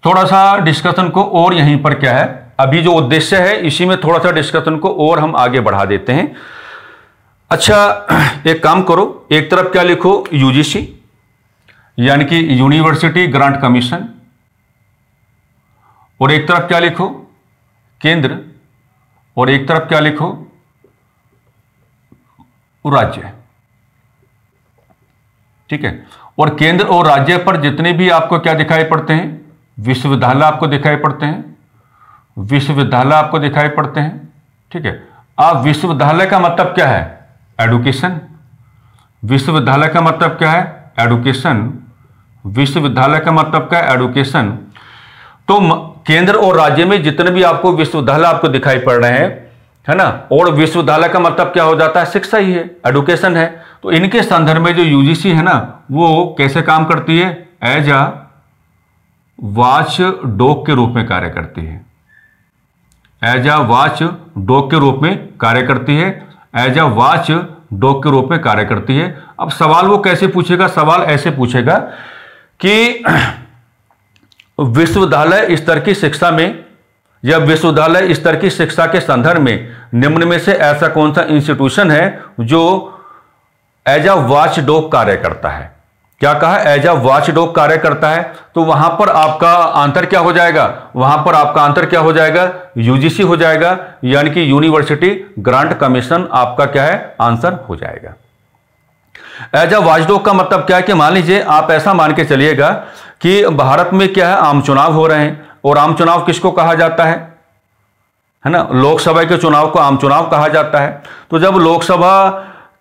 थोड़ा सा डिस्कशन को और यहीं पर क्या है, अभी जो उद्देश्य है इसी में थोड़ा सा डिस्कशन को और हम आगे बढ़ा देते हैं। अच्छा, एक काम करो, एक तरफ क्या लिखो, यूजीसी यानी कि यूनिवर्सिटी ग्रांट कमीशन, और एक तरफ क्या लिखो, केंद्र, और एक तरफ क्या लिखो, राज्य। ठीक है, और केंद्र और राज्य पर जितने भी आपको क्या दिखाई पड़ते हैं, विश्वविद्यालय आपको दिखाई पड़ते हैं, विश्वविद्यालय आपको दिखाई पड़ते हैं। ठीक है, अब विश्वविद्यालय का मतलब क्या है? एडुकेशन। विश्वविद्यालय का मतलब क्या है? एडुकेशन। विश्वविद्यालय का मतलब क्या है? एडुकेशन। तो केंद्र और राज्य में जितने भी आपको विश्वविद्यालय आपको दिखाई पड़ रहे हैं, है ना, और विश्वविद्यालय का मतलब क्या हो जाता है? शिक्षा ही है, एडुकेशन है। तो इनके संदर्भ में जो यूजीसी है ना, वो कैसे काम करती है? एज अ वॉच डॉग के रूप में कार्य करती है। एज अ वॉच डॉग के रूप में कार्य करती है। एज अ वॉच डॉग के रूप में कार्य करती है। अब सवाल वो कैसे पूछेगा? सवाल ऐसे पूछेगा कि विश्वविद्यालय स्तर की शिक्षा में या विश्वविद्यालय स्तर की शिक्षा के संदर्भ में निम्न में से ऐसा कौन सा इंस्टीट्यूशन है जो एज अ वॉच डॉग कार्य करता है? क्या कहा? एज अ वॉच डॉग कार्य करता है। तो वहां पर आपका आंसर क्या हो जाएगा? वहां पर आपका आंसर क्या हो जाएगा? यूजीसी हो जाएगा, यानी कि यूनिवर्सिटी ग्रांट कमीशन आपका क्या है? आंसर हो जाएगा। एज अ वॉच डॉग का मतलब क्या है कि मान लीजिए आप ऐसा मान के चलिएगा कि भारत में क्या है? आम चुनाव हो रहे हैं, और आम चुनाव किसको कहा जाता है ना? लोकसभा के चुनाव को आम चुनाव कहा जाता है। तो जब लोकसभा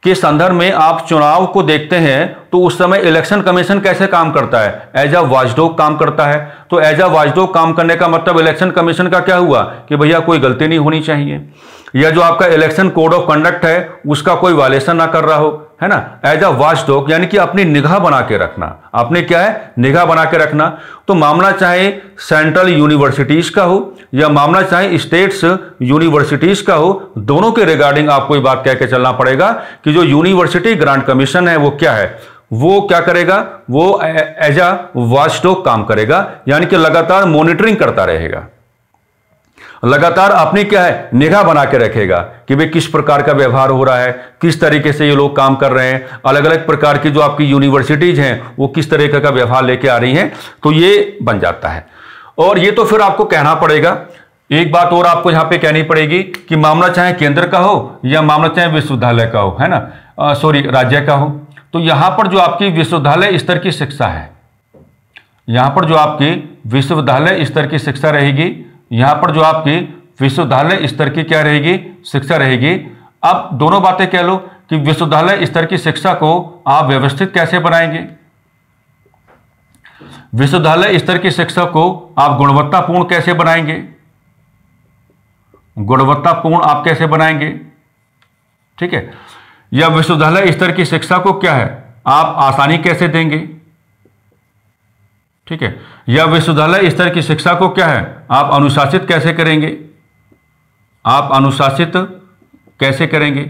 के संदर्भ में आप चुनाव को देखते हैं तो उस समय इलेक्शन कमीशन कैसे काम करता है? एज अ वॉचडॉग काम करता है। तो एज अ वॉचडॉग काम करने का मतलब इलेक्शन कमीशन का क्या हुआ कि भैया कोई गलती नहीं होनी चाहिए, या जो आपका इलेक्शन कोड ऑफ कंडक्ट है उसका कोई वायलेशन ना कर रहा हो, है ना। एज अ वॉचडॉग यानी कि अपनी निगाह बना के रखना, अपने क्या है? निगाह बना के रखना। तो मामला चाहे सेंट्रल यूनिवर्सिटीज का हो या मामला चाहे स्टेट्स यूनिवर्सिटीज का हो, दोनों के रिगार्डिंग आपको ये बात कह के चलना पड़ेगा कि जो यूनिवर्सिटी ग्रांट कमीशन है वो क्या है? वो क्या करेगा? वो एज अ वॉचडॉग काम करेगा, यानी कि लगातार मॉनिटरिंग करता रहेगा, लगातार अपनी क्या है? निगाह बना के रखेगा कि भाई किस प्रकार का व्यवहार हो रहा है, किस तरीके से ये लोग काम कर रहे हैं, अलग अलग प्रकार की जो आपकी यूनिवर्सिटीज हैं वो किस तरीके का व्यवहार लेके आ रही हैं। तो ये बन जाता है। और ये तो फिर आपको कहना पड़ेगा, एक बात और आपको यहां पे कहनी पड़ेगी कि मामला चाहे केंद्र का हो या मामला चाहे विश्वविद्यालय का हो, है ना, सॉरी राज्य का हो। तो यहां पर जो आपकी विश्वविद्यालय स्तर की शिक्षा है, यहां पर जो आपकी विश्वविद्यालय स्तर की शिक्षा रहेगी, यहां पर जो आपकी विश्वविद्यालय स्तर की क्या रहेगी? शिक्षा रहेगी। अब दोनों बातें कह लो कि विश्वविद्यालय स्तर की शिक्षा को आप व्यवस्थित कैसे बनाएंगे? विश्वविद्यालय स्तर की शिक्षा को आप गुणवत्तापूर्ण कैसे बनाएंगे? गुणवत्तापूर्ण आप कैसे बनाएंगे? ठीक है। या विश्वविद्यालय स्तर की शिक्षा को क्या है? आप आसानी कैसे देंगे? ठीक है। या विश्वविद्यालय स्तर की शिक्षा को क्या है? आप अनुशासित कैसे करेंगे? आप अनुशासित कैसे करेंगे?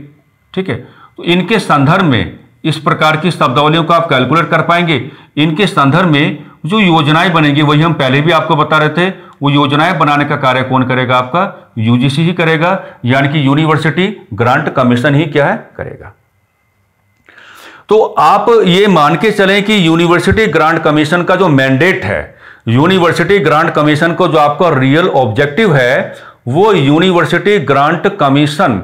ठीक है। तो इनके संदर्भ में इस प्रकार की शब्दावलियों को आप कैलकुलेट कर पाएंगे। इनके संदर्भ में जो योजनाएं बनेंगी वही हम पहले भी आपको बता रहे थे, वो योजनाएं बनाने का कार्य कौन करेगा? आपका यूजीसी ही करेगा, यानी कि यूनिवर्सिटी ग्रांट कमीशन ही क्या है? करेगा। तो आप ये मान के चलें कि यूनिवर्सिटी ग्रांट कमीशन का जो मैंडेट है, यूनिवर्सिटी ग्रांट कमीशन को जो आपका रियल ऑब्जेक्टिव है वो university grant commission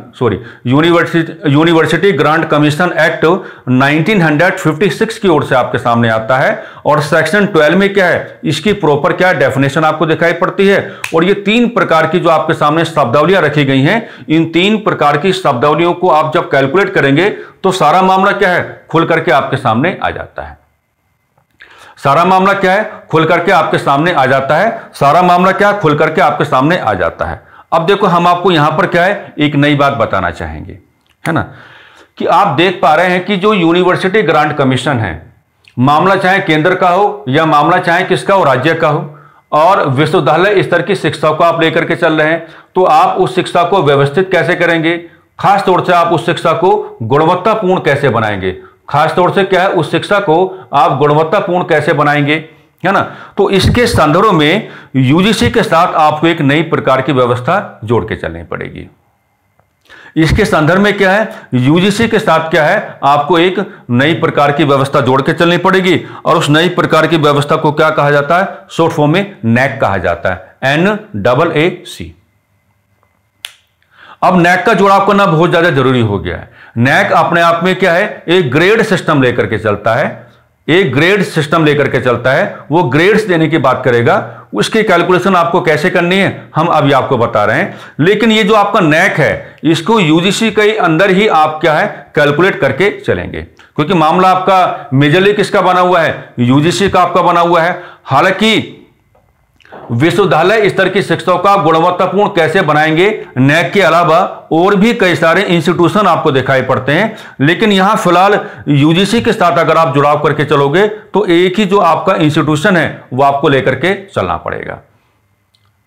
university grant commission act 1956 की ओर से आपके सामने आता है। और सेक्शन 12 में क्या है? इसकी प्रॉपर क्या डेफिनेशन आपको दिखाई पड़ती है। और ये 3 प्रकार की जो आपके सामने शब्दावलियां रखी गई हैं, इन 3 प्रकार की शब्दावलियों को आप जब कैलकुलेट करेंगे तो सारा मामला क्या है? खुल करके आपके सामने आ जाता है। सारा मामला क्या है? खुल करके आपके सामने आ जाता है। सारा मामला क्या है? खुल करके आपके सामने आ जाता है। अब देखो, हम आपको यहां पर क्या है? एक नई बात बताना चाहेंगे, है ना, कि आप देख पा रहे हैं कि जो यूनिवर्सिटी ग्रांट कमीशन है, मामला चाहे केंद्र का हो या मामला चाहे किसका हो? राज्य का हो, और विश्वविद्यालय स्तर की शिक्षा को आप लेकर के चल रहे हैं, तो आप उस शिक्षा को व्यवस्थित कैसे करेंगे? खास तौर से आप उस शिक्षा को गुणवत्तापूर्ण कैसे बनाएंगे? खास तौर से क्या है? उस शिक्षा को आप गुणवत्तापूर्ण कैसे बनाएंगे, है ना। तो इसके संदर्भ में यूजीसी के साथ आपको एक नई प्रकार की व्यवस्था जोड़ के चलनी पड़ेगी। इसके संदर्भ में क्या है? यूजीसी के साथ क्या है? आपको एक नई प्रकार की व्यवस्था जोड़ के चलनी पड़ेगी। और उस नई प्रकार की व्यवस्था को क्या कहा जाता है? शॉर्ट फॉर्म में नैक कहा जाता है, NAAC। अब नैक का जुड़ाव करना बहुत ज्यादा जरूरी हो गया है। नैक अपने आप में क्या है? एक ग्रेड सिस्टम लेकर के चलता है। एक ग्रेड सिस्टम लेकर के चलता है, वो ग्रेड्स देने की बात करेगा। उसकी कैलकुलेशन आपको कैसे करनी है हम अभी आपको बता रहे हैं। लेकिन ये जो आपका नैक है, इसको यूजीसी के अंदर ही आप क्या है कैलकुलेट करके चलेंगे, क्योंकि मामला आपका मेजरली किसका बना हुआ है, यूजीसी का आपका बना हुआ है। हालांकि विश्वविद्यालय स्तर की शिक्षाओं का गुणवत्तापूर्ण कैसे बनाएंगे, नैक के अलावा और भी कई सारे इंस्टीट्यूशन आपको दिखाई पड़ते हैं, लेकिन यहां फिलहाल यूजीसी के साथ अगर आप जुड़ाव करके चलोगे तो एक ही जो आपका इंस्टीट्यूशन है वो आपको लेकर के चलना पड़ेगा।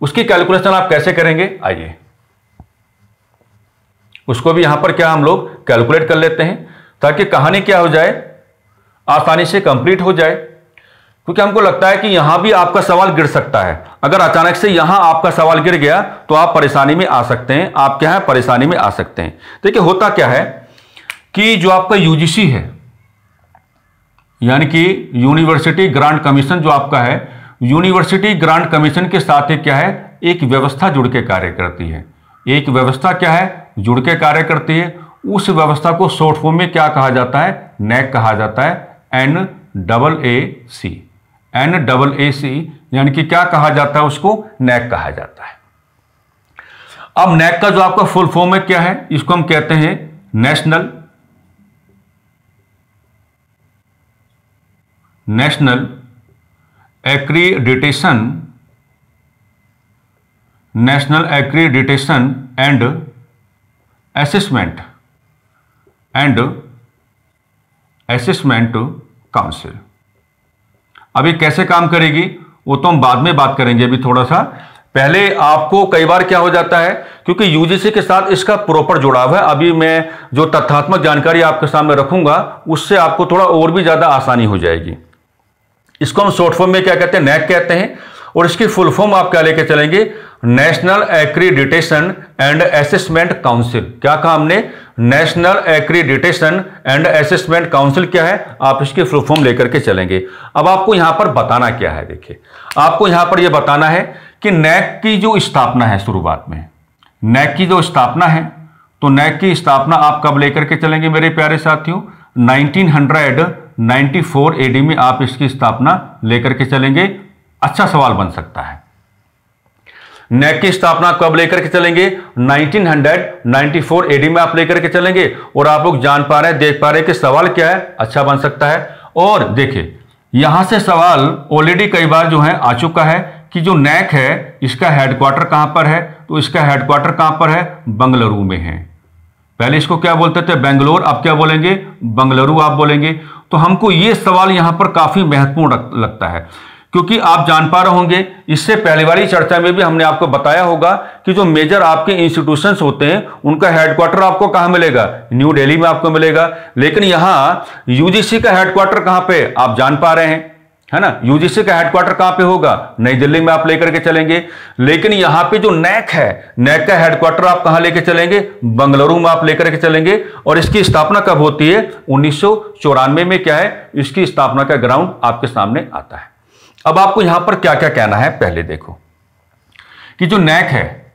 उसकी कैलकुलेशन आप कैसे करेंगे, आइए उसको भी यहां पर क्या हम लोग कैलकुलेट कर लेते हैं, ताकि कहानी क्या हो जाए, आसानी से कंप्लीट हो जाए। क्योंकि हमको लगता है कि यहां भी आपका सवाल गिर सकता है। अगर अचानक से यहां आपका सवाल गिर गया तो आप परेशानी में आ सकते हैं, आप क्या है परेशानी में आ सकते हैं। देखिए होता क्या है कि जो आपका यूजीसी है, यानी कि यूनिवर्सिटी ग्रांट कमीशन जो आपका है, यूनिवर्सिटी ग्रांट कमीशन के साथ क्या है एक व्यवस्था जुड़ के कार्य करती है। एक व्यवस्था क्या है जुड़ के कार्य करती है। उस व्यवस्था को शॉर्ट फॉर्म में क्या कहा जाता है, नैक कहा जाता है, NAAC। NAAC यानी कि क्या कहा जाता है उसको, नैक कहा जाता है। अब नैक का जो आपका फुल फॉर्म है क्या है, इसको हम कहते हैं national accreditation and assessment council. अभी कैसे काम करेगी वो तो हम बाद में बात करेंगे, अभी थोड़ा सा पहले आपको कई बार क्या हो जाता है, क्योंकि यूजीसी के साथ इसका प्रॉपर जुड़ाव है। अभी मैं जो तथ्यात्मक जानकारी आपके सामने रखूंगा उससे आपको थोड़ा और भी ज्यादा आसानी हो जाएगी। इसको हम शॉर्ट फॉर्म में क्या कहते हैं, नैक कहते हैं, और इसकी फुल फॉर्म आप क्या लेके चलेंगे, national accreditation and assessment council. क्या कहा हमने, national accreditation and assessment council क्या है, आप इसकी फुल फॉर्म लेकर के चलेंगे। अब आपको यहां पर बताना क्या है, देखिए आपको यहां पर यह बताना है कि नैक की जो स्थापना है, शुरुआत में नैक की जो स्थापना है, तो नैक की स्थापना आप कब लेकर के चलेंगे मेरे प्यारे साथियों, 1994 AD में आप इसकी स्थापना लेकर के चलेंगे। अच्छा सवाल बन सकता है, नैक की स्थापना कब लेकर के चलेंगे, 1994 AD में आप लेकर के चलेंगे। और आप लोग जान पा रहे हैं, देख पा रहे हैं कि सवाल क्या है, अच्छा बन सकता है। और देखिए यहां से सवाल ऑलरेडी कई बार जो है आ चुका है कि जो नैक है इसका हेडक्वार्टर कहां पर है, तो इसका हेडक्वार्टर कहां पर है, बंगलुरु में है। पहले इसको क्या बोलते थे, बेंगलोर, अब क्या बोलेंगे, बंगलुरु आप बोलेंगे। तो हमको ये सवाल यहां पर काफी महत्वपूर्ण लगता है, क्योंकि आप जान पा रहे होंगे इससे पहले वाली चर्चा में भी हमने आपको बताया होगा कि जो मेजर आपके इंस्टीट्यूशंस होते हैं उनका हेडक्वार्टर आपको कहां मिलेगा, न्यू दिल्ली में आपको मिलेगा। लेकिन यहां यूजीसी का हेडक्वार्टर कहां पे, आप जान पा रहे हैं, है ना, यूजीसी का हेडक्वार्टर कहां पे होगा, नई दिल्ली में आप लेकर के चलेंगे। लेकिन यहां पे जो नैक है, नैक का हेडक्वार्टर आप कहां लेके चलेंगे, बंगलुरु में आप लेकर के चलेंगे। और इसकी स्थापना कब होती है, 1994 में क्या है, इसकी स्थापना का ग्राउंड आपके सामने आता है। अब आपको यहां पर क्या क्या कहना है, पहले देखो कि जो नैक है,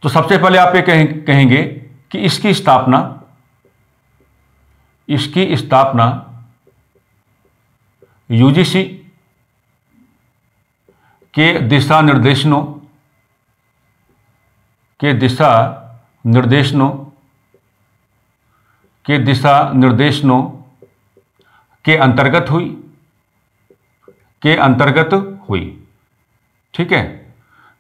तो सबसे पहले आप ये कहेंगे कि इसकी स्थापना यूजीसी के दिशा निर्देशों के अंतर्गत हुई। ठीक है,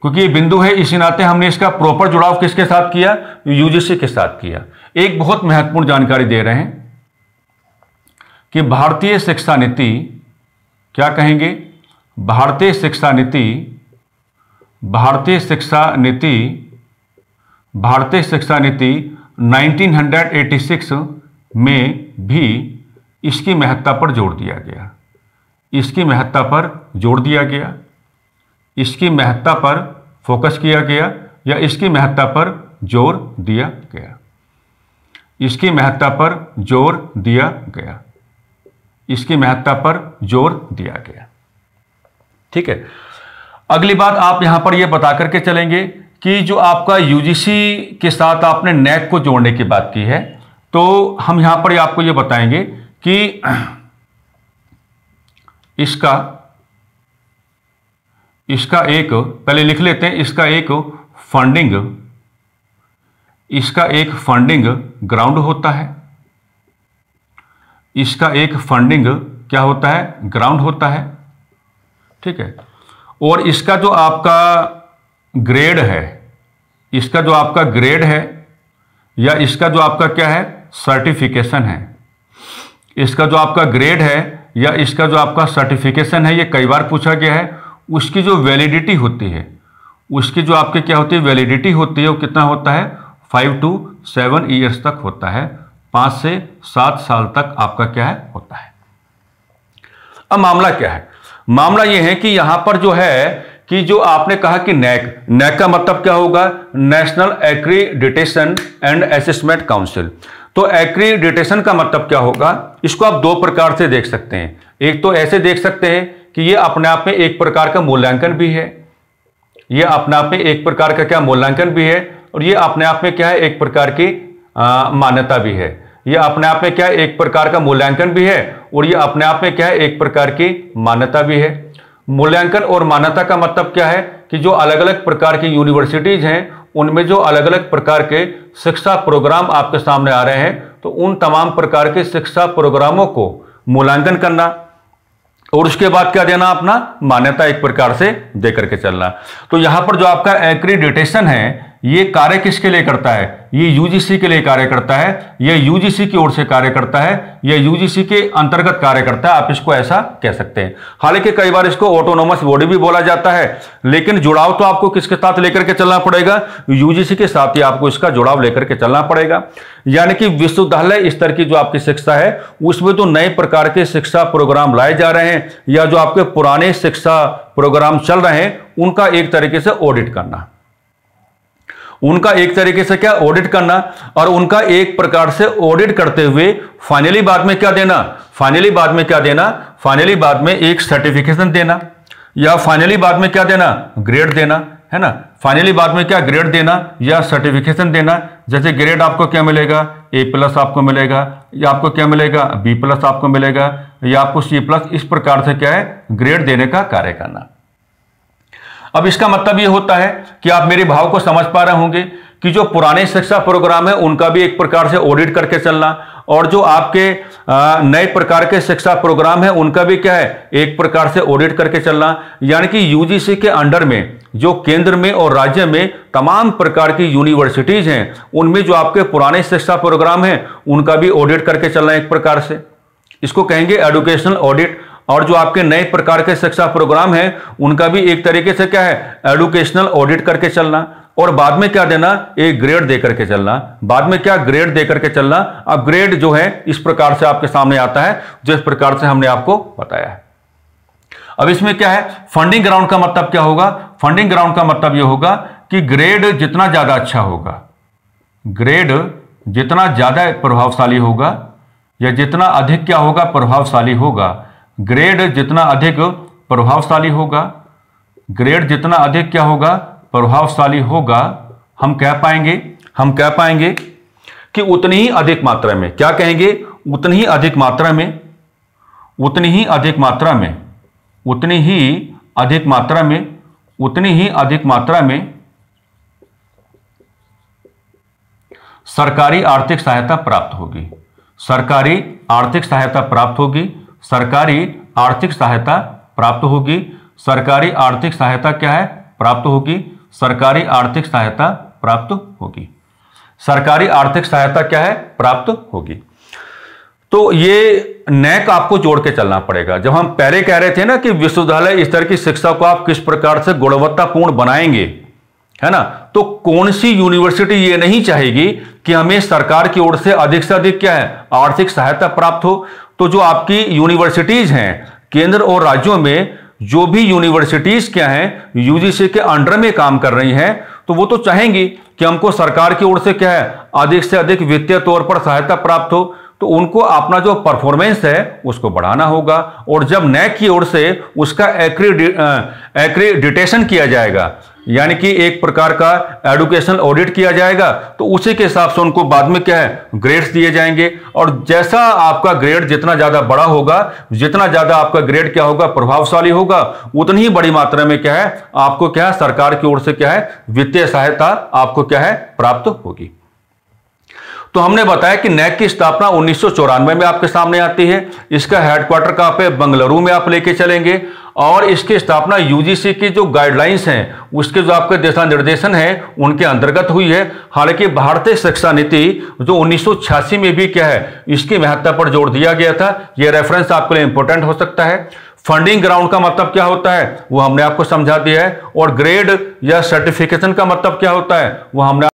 क्योंकि ये बिंदु है, इसी नाते हमने इसका प्रॉपर जुड़ाव किसके साथ किया, यूजीसी के साथ किया। एक बहुत महत्वपूर्ण जानकारी दे रहे हैं कि भारतीय शिक्षा नीति, क्या कहेंगे, भारतीय शिक्षा नीति 1986 में भी इसकी महत्ता पर जोर दिया गया। इसकी महत्ता पर फोकस किया गया, या इसकी महत्ता पर जोर दिया गया। इसकी महत्ता पर जोर दिया गया। ठीक है, अगली बात आप यहां पर यह बता करके चलेंगे कि जो आपका यूजीसी के साथ आपने नैक को जोड़ने की बात की है, तो हम यहां पर आपको यह बताएंगे कि इसका एक, पहले लिख लेते हैं, इसका एक फंडिंग ग्राउंड होता है। इसका एक फंडिंग क्या होता है? ग्राउंड होता है। ठीक है। और इसका जो आपका ग्रेड है, इसका जो आपका ग्रेड है या इसका जो आपका क्या है? सर्टिफिकेशन है। इसका जो आपका ग्रेड है या इसका जो आपका सर्टिफिकेशन है, ये कई बार पूछा गया है। उसकी जो वैलिडिटी होती है, उसकी जो आपके क्या होती है? वैलिडिटी होती है, वो कितना होता है? 5 to 7 ईयर्स तक होता है। 5 से 7 साल तक आपका क्या है? होता है। अब मामला क्या है? मामला यह है कि यहां पर जो है कि जो आपने कहा कि नैक का मतलब क्या होगा? National accreditation and assessment council. तो एक्रीडिटेशन का मतलब क्या होगा? इसको आप दो प्रकार से देख सकते हैं। एक तो ऐसे देख सकते हैं कि ये अपने आप में एक प्रकार का मूल्यांकन भी है, ये अपने आप में एक प्रकार का क्या मूल्यांकन भी है, और ये अपने आप में क्या है? एक प्रकार की मान्यता भी है। ये अपने आप में क्या है? एक प्रकार का मूल्यांकन भी है, और ये अपने आप में क्या है? एक प्रकार की मान्यता भी है। मूल्यांकन और मान्यता का मतलब क्या है कि जो अलग अलग प्रकार की यूनिवर्सिटीज हैं, उनमें जो अलग अलग प्रकार के शिक्षा प्रोग्राम आपके सामने आ रहे हैं, तो उन तमाम प्रकार के शिक्षा प्रोग्रामों को मूल्यांकन करना और उसके बाद क्या देना? अपना मान्यता एक प्रकार से दे करके चलना। तो यहां पर जो आपका एक्रीडिटेशन है, ये कार्य किसके लिए करता है? ये यूजीसी के लिए कार्य करता है, ये यूजीसी की ओर से कार्य करता है, ये यूजीसी के अंतर्गत कार्य करता है। आप इसको ऐसा कह सकते हैं। हालांकि कई बार इसको ऑटोनोमस बॉडी भी बोला जाता है, लेकिन जुड़ाव तो आपको किसके साथ लेकर के चलना पड़ेगा? यूजीसी के साथ ही आपको इसका जुड़ाव लेकर के चलना पड़ेगा। यानी कि विश्वविद्यालय स्तर की जो आपकी शिक्षा है, उसमें जो नए प्रकार के शिक्षा प्रोग्राम लाए जा रहे हैं या जो आपके पुराने शिक्षा प्रोग्राम चल रहे हैं, उनका एक तरीके से ऑडिट करना, उनका एक तरीके से क्या? ऑडिट करना। और उनका एक प्रकार से ऑडिट करते हुए फाइनली बाद में क्या देना? फाइनली बाद में क्या देना? फाइनली बाद में एक सर्टिफिकेशन देना, या फाइनली बाद में क्या देना? ग्रेड देना, है ना। फाइनली बाद में क्या? ग्रेड देना या सर्टिफिकेशन देना। जैसे ग्रेड आपको क्या मिलेगा? A+ आपको मिलेगा, या आपको क्या मिलेगा? B+ आपको मिलेगा, या आपको C+। इस प्रकार से क्या है? ग्रेड देने का कार्य करना। अब इसका मतलब ये होता है कि आप मेरे भाव को समझ पा रहे होंगे कि जो पुराने शिक्षा प्रोग्राम है, उनका भी एक प्रकार से ऑडिट करके चलना, और जो आपके नए प्रकार के शिक्षा प्रोग्राम है, उनका भी क्या है? एक प्रकार से ऑडिट करके चलना। यानी कि यूजीसी के अंडर में जो केंद्र में और राज्य में तमाम प्रकार की यूनिवर्सिटीज हैं, उनमें जो आपके पुराने शिक्षा प्रोग्राम हैं, उनका भी ऑडिट करके चलना एक प्रकार से। इसको कहेंगे एजुकेशनल ऑडिट। और जो आपके नए प्रकार के शिक्षा प्रोग्राम हैं, उनका भी एक तरीके से क्या है? एजुकेशनल ऑडिट करके चलना, और बाद में क्या देना? एक ग्रेड दे करके चलना। बाद में क्या? ग्रेड दे करके चलना। अब ग्रेड जो है इस प्रकार से आपके सामने आता है, जिस प्रकार से हमने आपको बताया है। अब इसमें क्या है? फंडिंग ग्राउंड का मतलब क्या होगा? फंडिंग ग्राउंड का मतलब यह होगा कि ग्रेड जितना ज्यादा अच्छा होगा, ग्रेड जितना ज्यादा प्रभावशाली होगा, या जितना अधिक क्या होगा? प्रभावशाली होगा। ग्रेड जितना अधिक प्रभावशाली होगा, ग्रेड जितना अधिक क्या होगा? प्रभावशाली होगा। हम कह पाएंगे कि उतनी ही अधिक मात्रा में, क्या कहेंगे? उतनी ही अधिक मात्रा में, उतनी ही अधिक मात्रा में, उतनी ही अधिक मात्रा में, उतनी ही अधिक मात्रा में सरकारी आर्थिक सहायता प्राप्त होगी। सरकारी आर्थिक सहायता प्राप्त होगी। सरकारी आर्थिक सहायता प्राप्त होगी। सरकारी आर्थिक सहायता क्या है? प्राप्त होगी। सरकारी आर्थिक सहायता प्राप्त होगी। सरकारी आर्थिक सहायता क्या है? प्राप्त होगी। तो ये नैक आपको जोड़ के चलना पड़ेगा। जब हम पहले कह रहे थे ना कि विश्वविद्यालय स्तर की शिक्षा को आप किस प्रकार से गुणवत्तापूर्ण बनाएंगे, है ना, तो कौन सी यूनिवर्सिटी ये नहीं चाहेगी कि हमें सरकार की ओर से अधिक क्या है? आर्थिक सहायता प्राप्त हो। तो जो आपकी यूनिवर्सिटीज हैं, केंद्र और राज्यों में जो भी यूनिवर्सिटीज क्या हैं? यूजीसी के अंडर में काम कर रही हैं, तो वो तो चाहेंगी कि हमको सरकार की ओर से क्या है? अधिक से अधिक वित्तीय तौर पर सहायता प्राप्त हो। तो उनको अपना जो परफॉर्मेंस है उसको बढ़ाना होगा। और जब नैक की ओर से उसका एक्रीडिटेशन किया जाएगा, यानी कि एक प्रकार का एजुकेशन ऑडिट किया जाएगा, तो उसी के हिसाब से उनको बाद में क्या है ग्रेड्स दिए जाएंगे। और जैसा आपका ग्रेड जितना ज्यादा बड़ा होगा, जितना ज्यादा आपका ग्रेड क्या होगा प्रभावशाली होगा, उतनी ही बड़ी मात्रा में क्या है आपको क्या है सरकार की ओर से क्या है वित्तीय सहायता आपको क्या है प्राप्त होगी। तो हमने बताया कि नैक की स्थापना 1994 में आपके सामने आती है। इसका हेडक्वार्टर कहां पे, बंगलुरु में आप लेके चलेंगे। और इसकी स्थापना यूजीसी की जो गाइडलाइंस हैं उसके जो आपके दिशा निर्देशन हैं उनके अंतर्गत हुई है। हालांकि भारतीय शिक्षा नीति जो 1986 में भी क्या है इसकी महत्ता पर जोर दिया गया था। यह रेफरेंस आपके लिए इंपॉर्टेंट हो सकता है। फंडिंग ग्राउंड का मतलब क्या होता है वो हमने आपको समझा दिया है। और ग्रेड या सर्टिफिकेशन का मतलब क्या होता है वो हमने